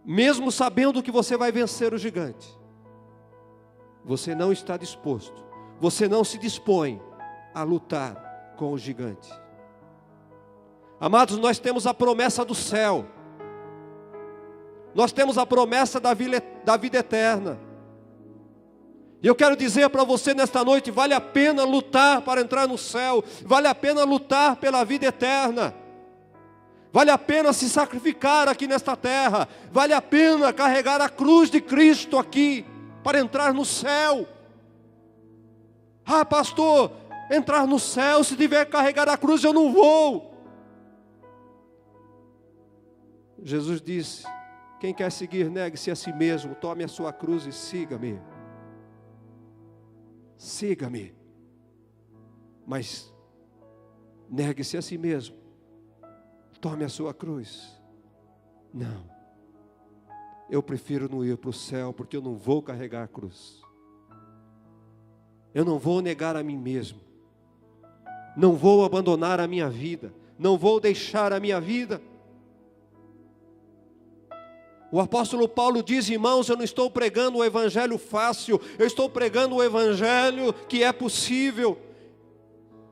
mesmo sabendo que você vai vencer o gigante, você não está disposto, você não se dispõe a lutar com o gigante. Amados, nós temos a promessa do céu, nós temos a promessa da vida eterna. E eu quero dizer para você nesta noite, vale a pena lutar para entrar no céu, vale a pena lutar pela vida eterna, vale a pena se sacrificar aqui nesta terra, vale a pena carregar a cruz de Cristo aqui, para entrar no céu. Ah, pastor, entrar no céu, se tiver que carregar a cruz eu não vou. Jesus disse, quem quer seguir, negue-se a si mesmo, tome a sua cruz e siga-me. Siga-me. Mas negue-se a si mesmo, tome a sua cruz. Não, eu prefiro não ir para o céu, porque eu não vou carregar a cruz. Eu não vou negar a mim mesmo, não vou abandonar a minha vida, não vou deixar a minha vida. O apóstolo Paulo diz, irmãos, eu não estou pregando o evangelho fácil, eu estou pregando o evangelho que é possível.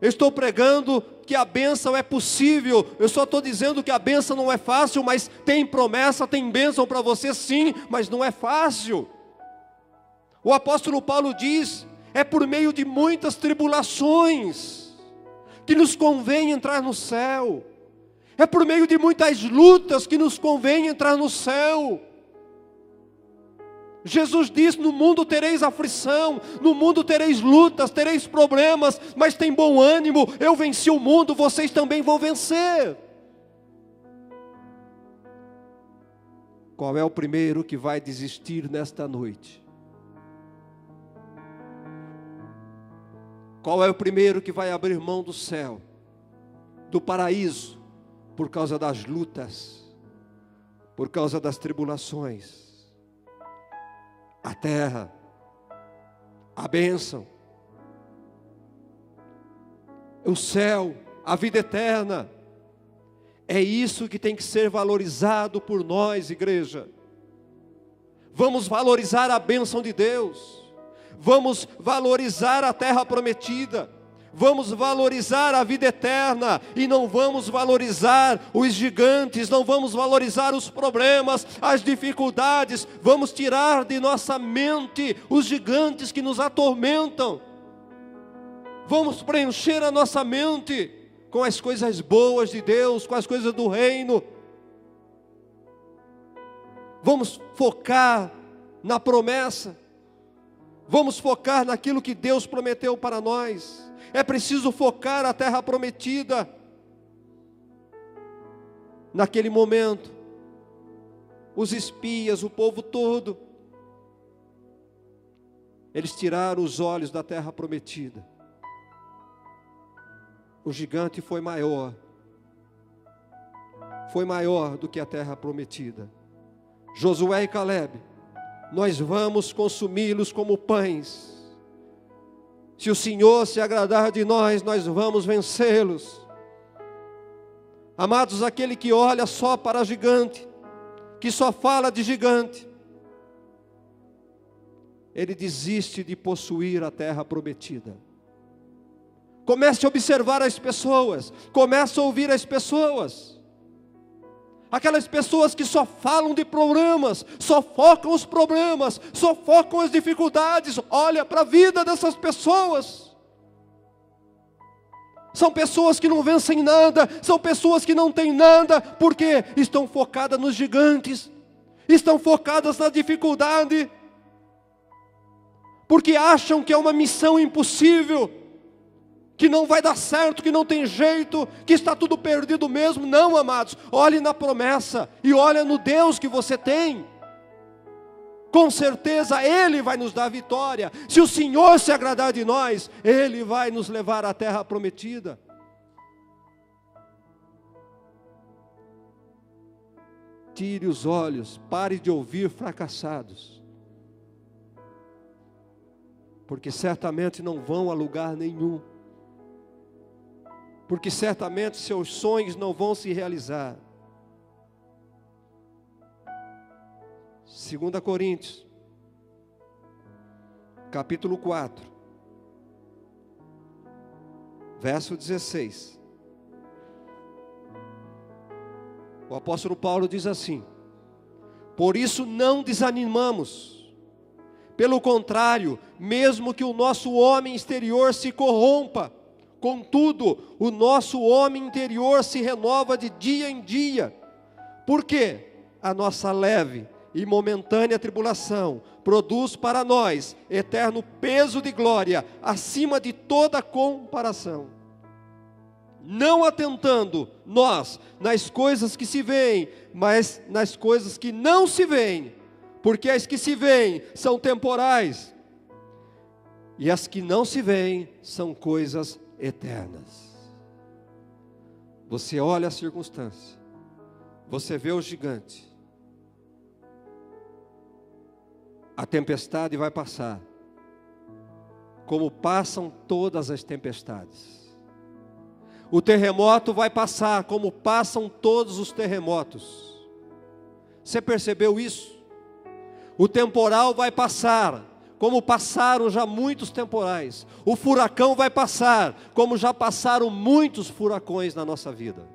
Eu estou pregando que a bênção é possível. Eu só estou dizendo que a bênção não é fácil, mas tem promessa, tem bênção para você sim, mas não é fácil. O apóstolo Paulo diz, é por meio de muitas tribulações que nos convém entrar no céu. É por meio de muitas lutas que nos convém entrar no céu. Jesus diz, no mundo tereis aflição, no mundo tereis lutas, tereis problemas, mas tem bom ânimo, eu venci o mundo, vocês também vão vencer. Qual é o primeiro que vai desistir nesta noite? Qual é o primeiro que vai abrir mão do céu, do paraíso, por causa das lutas, por causa das tribulações? A terra, a bênção, o céu, a vida eterna. É isso que tem que ser valorizado por nós, igreja. Vamos valorizar a bênção de Deus, vamos valorizar a terra prometida, vamos valorizar a vida eterna, e não vamos valorizar os gigantes, não vamos valorizar os problemas, as dificuldades. Vamos tirar de nossa mente os gigantes que nos atormentam. Vamos preencher a nossa mente com as coisas boas de Deus, com as coisas do reino. Vamos focar na promessa, vamos focar naquilo que Deus prometeu para nós. É preciso focar a terra prometida. Naquele momento, os espias, o povo todo, eles tiraram os olhos da terra prometida. O gigante foi maior do que a terra prometida. Josué e Calebe, nós vamos consumi-los como pães. Se o Senhor se agradar de nós, nós vamos vencê-los. Amados, aquele que olha só para gigante, que só fala de gigante, ele desiste de possuir a terra prometida. Comece a observar as pessoas, comece a ouvir as pessoas. Aquelas pessoas que só falam de problemas, só focam os problemas, só focam as dificuldades. Olha para a vida dessas pessoas. São pessoas que não vencem nada, são pessoas que não têm nada, porque estão focadas nos gigantes, estão focadas na dificuldade, porque acham que é uma missão impossível, que não vai dar certo, que não tem jeito, que está tudo perdido mesmo. Não, amados, olhe na promessa e olhe no Deus que você tem. Com certeza Ele vai nos dar vitória. Se o Senhor se agradar de nós, Ele vai nos levar à terra prometida. Tire os olhos, pare de ouvir fracassados, porque certamente não vão a lugar nenhum. Porque certamente seus sonhos não vão se realizar. 2 Coríntios, capítulo 4, verso 16. O apóstolo Paulo diz assim: por isso não desanimamos, pelo contrário, mesmo que o nosso homem exterior se corrompa, contudo, o nosso homem interior se renova de dia em dia. Por quê? A nossa leve e momentânea tribulação produz para nós eterno peso de glória, acima de toda comparação. Não atentando nós nas coisas que se veem, mas nas coisas que não se veem, porque as que se veem são temporais, e as que não se veem são coisas eternas. Você olha a circunstância, você vê o gigante, a tempestade vai passar, como passam todas as tempestades. O terremoto vai passar, como passam todos os terremotos. Você percebeu isso? O temporal vai passar, como passaram já muitos temporais. O furacão vai passar, como já passaram muitos furacões na nossa vida.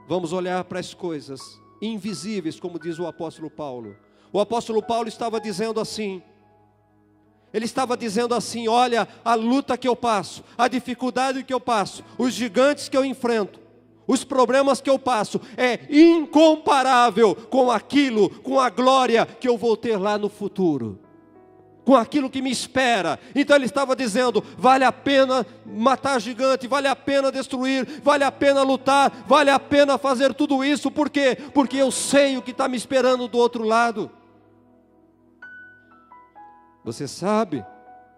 Vamos olhar para as coisas invisíveis, como diz o apóstolo Paulo. O apóstolo Paulo estava dizendo assim, ele estava dizendo assim: olha, a luta que eu passo, a dificuldade que eu passo, os gigantes que eu enfrento, os problemas que eu passo, é incomparável com aquilo, com a glória que eu vou ter lá no futuro, com aquilo que me espera. Então ele estava dizendo: vale a pena matar gigante, vale a pena destruir, vale a pena lutar, vale a pena fazer tudo isso. Por quê? Porque eu sei o que está me esperando do outro lado. Você sabe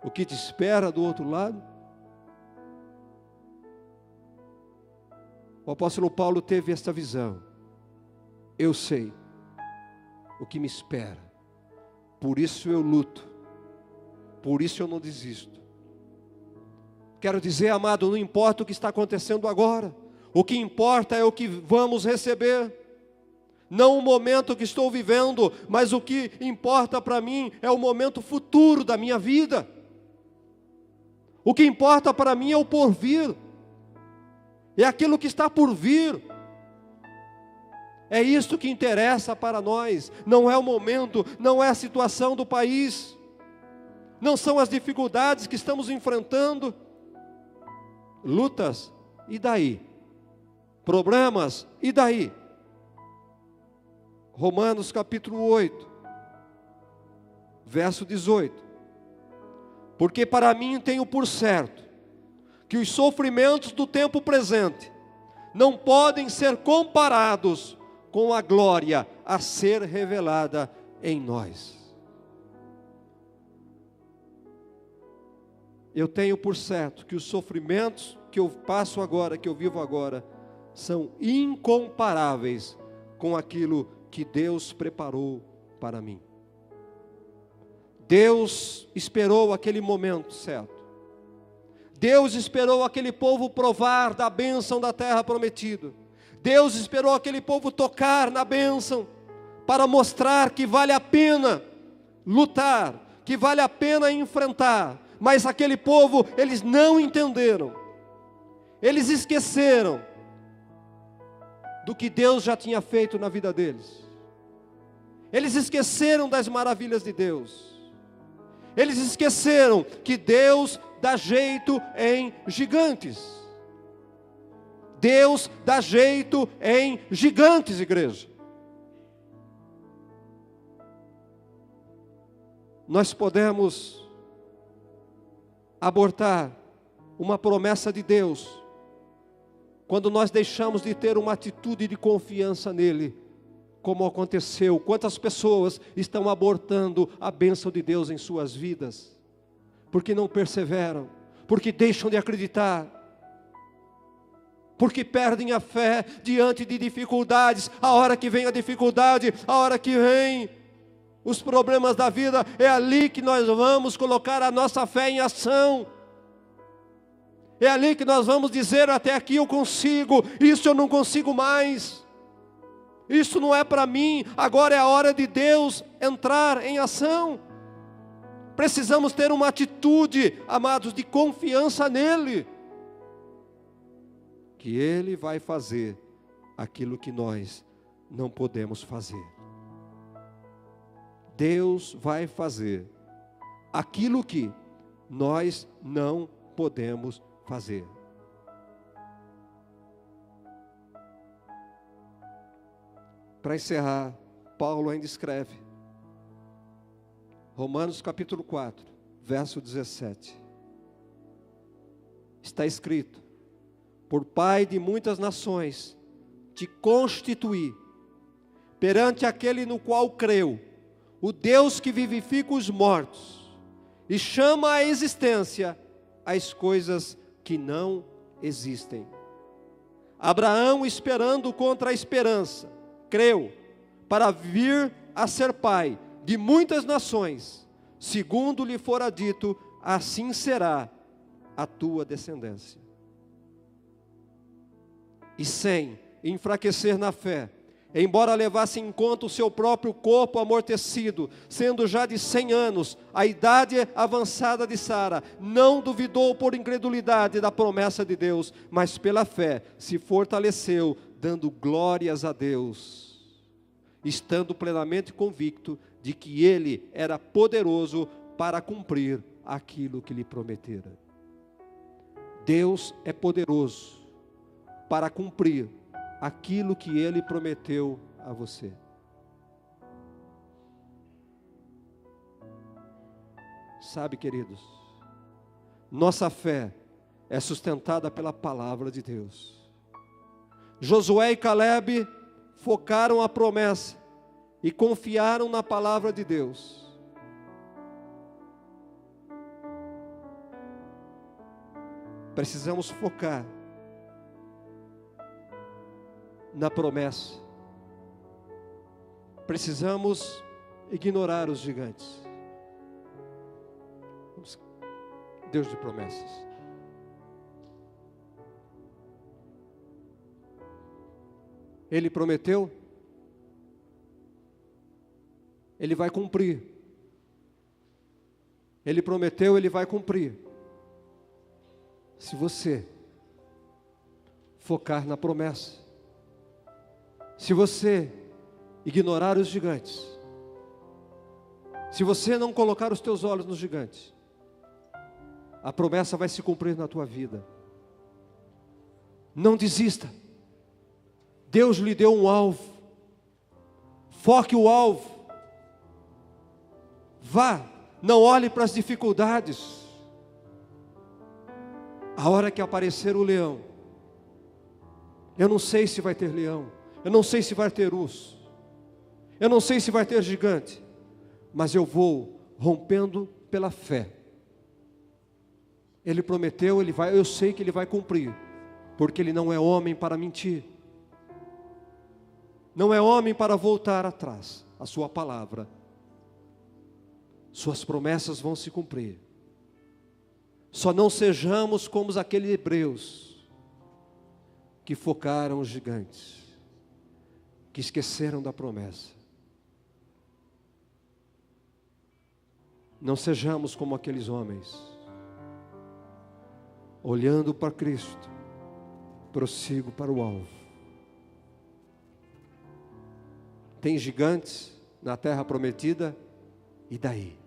o que te espera do outro lado? O apóstolo Paulo teve esta visão. Eu sei o que me espera, por isso eu luto, por isso eu não desisto. Quero dizer, amado, não importa o que está acontecendo agora, o que importa é o que vamos receber. Não o momento que estou vivendo, mas o que importa para mim é o momento futuro da minha vida. O que importa para mim é o porvir, é aquilo que está por vir. É isto que interessa para nós, não é o momento, não é a situação do país, não são as dificuldades que estamos enfrentando, lutas, e daí? Problemas, e daí? Romanos capítulo 8, verso 18. Porque para mim tenho por certo que os sofrimentos do tempo presente não podem ser comparados com a glória a ser revelada em nós. Eu tenho por certo que os sofrimentos que eu passo agora, que eu vivo agora, são incomparáveis com aquilo que Deus preparou para mim. Deus esperou aquele momento certo. Deus esperou aquele povo provar da bênção da terra prometida. Deus esperou aquele povo tocar na bênção para mostrar que vale a pena lutar, que vale a pena enfrentar. Mas aquele povo, eles não entenderam. Eles esqueceram do que Deus já tinha feito na vida deles. Eles esqueceram das maravilhas de Deus. Eles esqueceram que Deus dá jeito em gigantes. Deus dá jeito em gigantes, igreja. Nós podemos abortar uma promessa de Deus quando nós deixamos de ter uma atitude de confiança nele, como aconteceu. Quantas pessoas estão abortando a bênção de Deus em suas vidas, porque não perseveram, porque deixam de acreditar, porque perdem a fé diante de dificuldades. A hora que vem a dificuldade, a hora que vem os problemas da vida, é ali que nós vamos colocar a nossa fé em ação. É ali que nós vamos dizer: até aqui eu consigo, isso eu não consigo mais. isso não é para mim, agora é a hora de Deus entrar em ação. Precisamos ter uma atitude, amados, de confiança nele, que Ele vai fazer aquilo que nós não podemos fazer. Deus vai fazer aquilo que nós não podemos fazer. Para encerrar, Paulo ainda escreve, Romanos capítulo 4, verso 17. Está escrito: por Pai de muitas nações, te constituí, perante aquele no qual creu, o Deus que vivifica os mortos, e chama à existência as coisas que não existem. Abraão, esperando contra a esperança, creu, para vir a ser pai de muitas nações, segundo lhe fora dito, assim será a tua descendência. E sem enfraquecer na fé, embora levasse em conta o seu próprio corpo amortecido, sendo já de 100 anos, a idade avançada de Sara, não duvidou por incredulidade da promessa de Deus, mas pela fé se fortaleceu, dando glórias a Deus, estando plenamente convicto de que Ele era poderoso para cumprir aquilo que lhe prometera. Deus é poderoso para cumprir aquilo que Ele prometeu a você. Sabe, queridos, nossa fé é sustentada pela palavra de Deus. Josué e Caleb focaram a promessa e confiaram na palavra de Deus. Precisamos focar na promessa. Precisamos ignorar os gigantes. Deus de promessas. Ele prometeu, Ele vai cumprir. Ele prometeu, Ele vai cumprir. Se você focar na promessa, se você ignorar os gigantes, se você não colocar os teus olhos nos gigantes, a promessa vai se cumprir na tua vida. Não desista. Deus lhe deu um alvo. Foque o alvo. Vá, não olhe para as dificuldades. A hora que aparecer o leão, eu não sei se vai ter leão, eu não sei se vai ter urso, eu não sei se vai ter gigante, mas eu vou rompendo pela fé. Ele prometeu, Ele vai, eu sei que Ele vai cumprir, porque Ele não é homem para mentir, não é homem para voltar atrás. A sua palavra, suas promessas vão se cumprir. Só não sejamos como aqueles hebreus que focaram os gigantes, que esqueceram da promessa. Não sejamos como aqueles homens. Olhando para Cristo, prossigo para o alvo. Tem gigantes na terra prometida, e daí?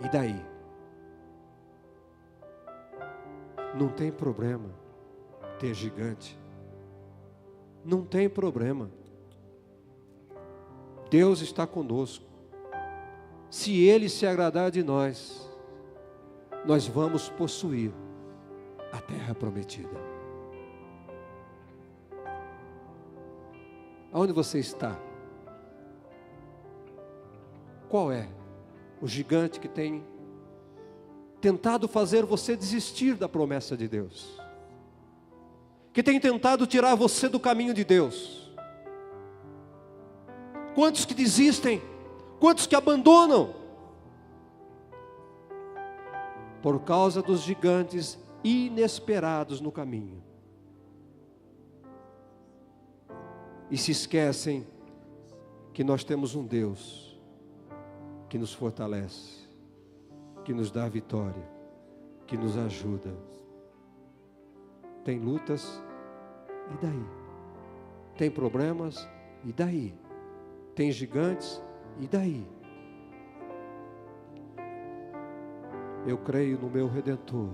E daí? Não tem problema ter gigante. Não tem problema. Deus está conosco. Se Ele se agradar de nós, nós vamos possuir a terra prometida. Aonde você está? Qual é o gigante que tem tentado fazer você desistir da promessa de Deus? Que tem tentado tirar você do caminho de Deus? Quantos que desistem? Quantos que abandonam? Por causa dos gigantes inesperados no caminho. e se esquecem que nós temos um Deus que nos fortalece, que nos dá a vitória, que nos ajuda. Tem lutas, e daí? Tem problemas, e daí? Tem gigantes, e daí? Eu creio no meu Redentor,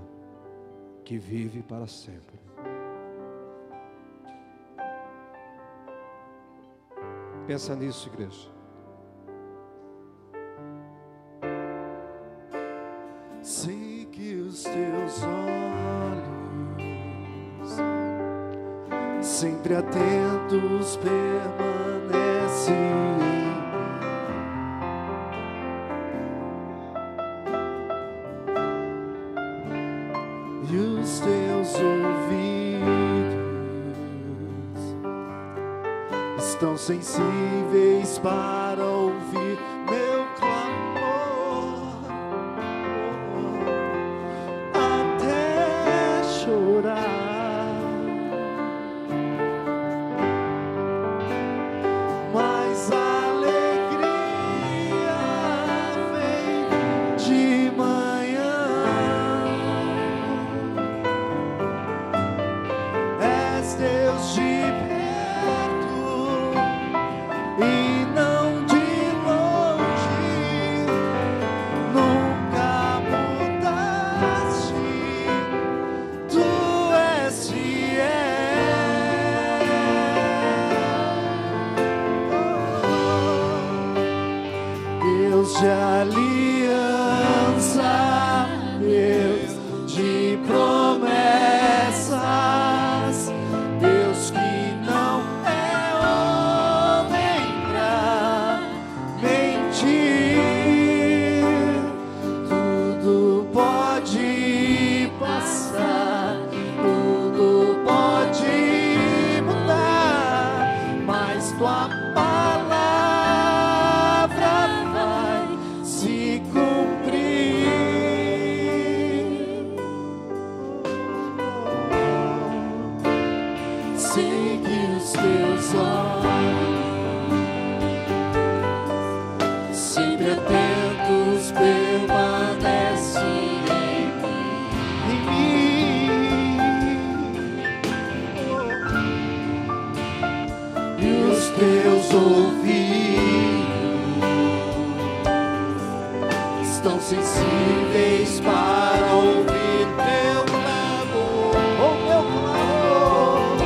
que vive para sempre. Pensa nisso, igreja. Sei que os teus olhos, sempre atentos, permanecem em mim, e os teus ouvidos estão sensíveis para ouvir meu clamor, até chorar, mas a alegria vem de manhã. És Deus de e não de longe, nunca mudaste, tu és fiel. Deus de aliança, Deus de promessas, Deus que não é homem pra mentir, tudo pode passar, tudo pode mudar, mas tua palavra vai se cumprir. Sei que os teus olhos, sempre atentos, permanecem em mim, e os teus ouvidos estão sensíveis para ouvir meu clamor, oh meu clamor,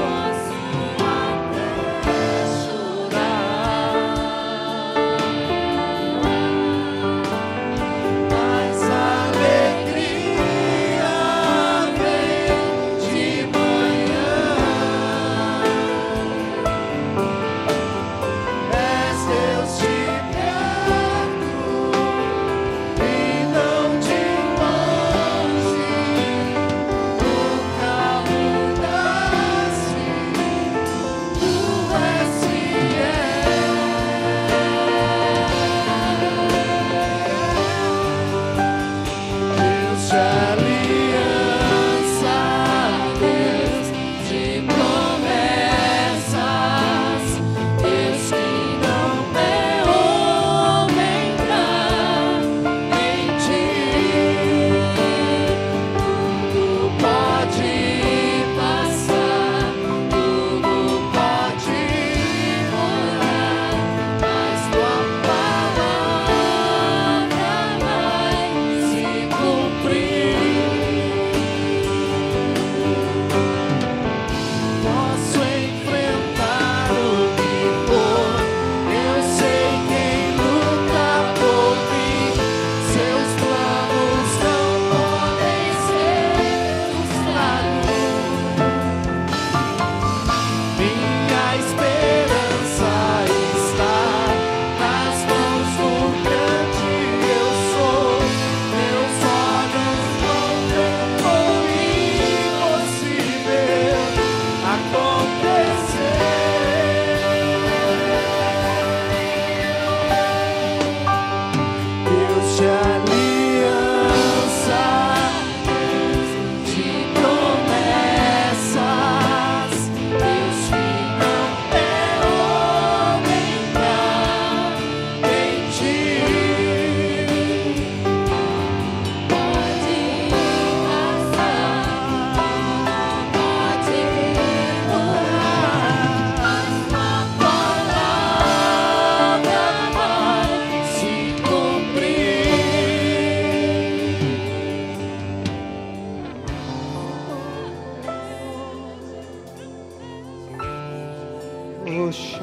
até chorar, mas a alegria vem de manhã. És Deus de perto e não de longe,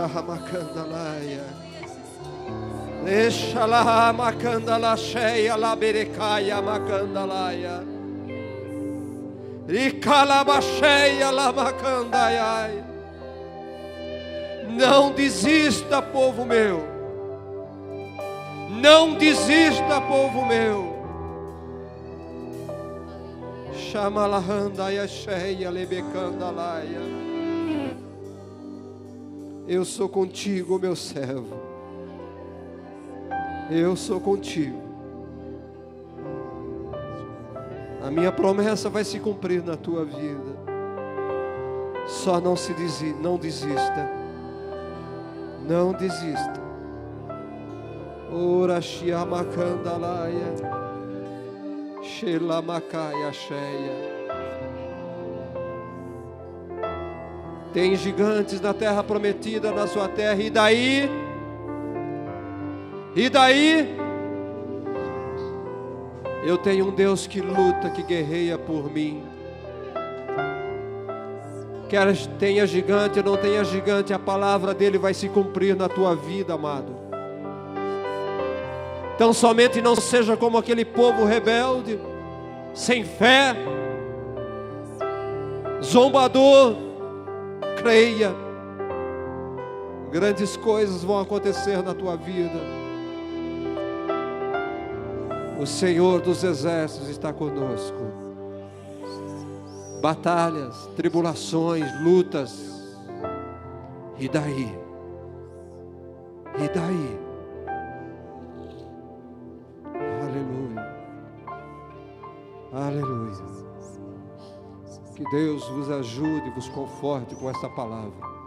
Macandalaia. Deixa lá Macandala cheia, lá berecaia Macandalaia. Ricalaba cheia, lá Macandaiai. Não desista, povo meu. Não desista, povo meu. Chama la handaia cheia, lebecandalaia. Eu sou contigo, meu servo. Eu sou contigo. A minha promessa vai se cumprir na tua vida. Só não desista. Não desista. Ora Shiamakandalaia. Shelamakaia cheia. Tem gigantes na terra prometida, na sua terra. E daí? E daí? Eu tenho um Deus que luta, que guerreia por mim. Quer tenha gigante ou não tenha gigante, a palavra dele vai se cumprir na tua vida, amado. Então somente não seja como aquele povo rebelde, sem fé, zombador. Creia, grandes coisas vão acontecer na tua vida. O Senhor dos exércitos está conosco. Batalhas, tribulações, lutas. E daí? E daí? Aleluia. Aleluia. Que Deus vos ajude e vos conforte com esta palavra.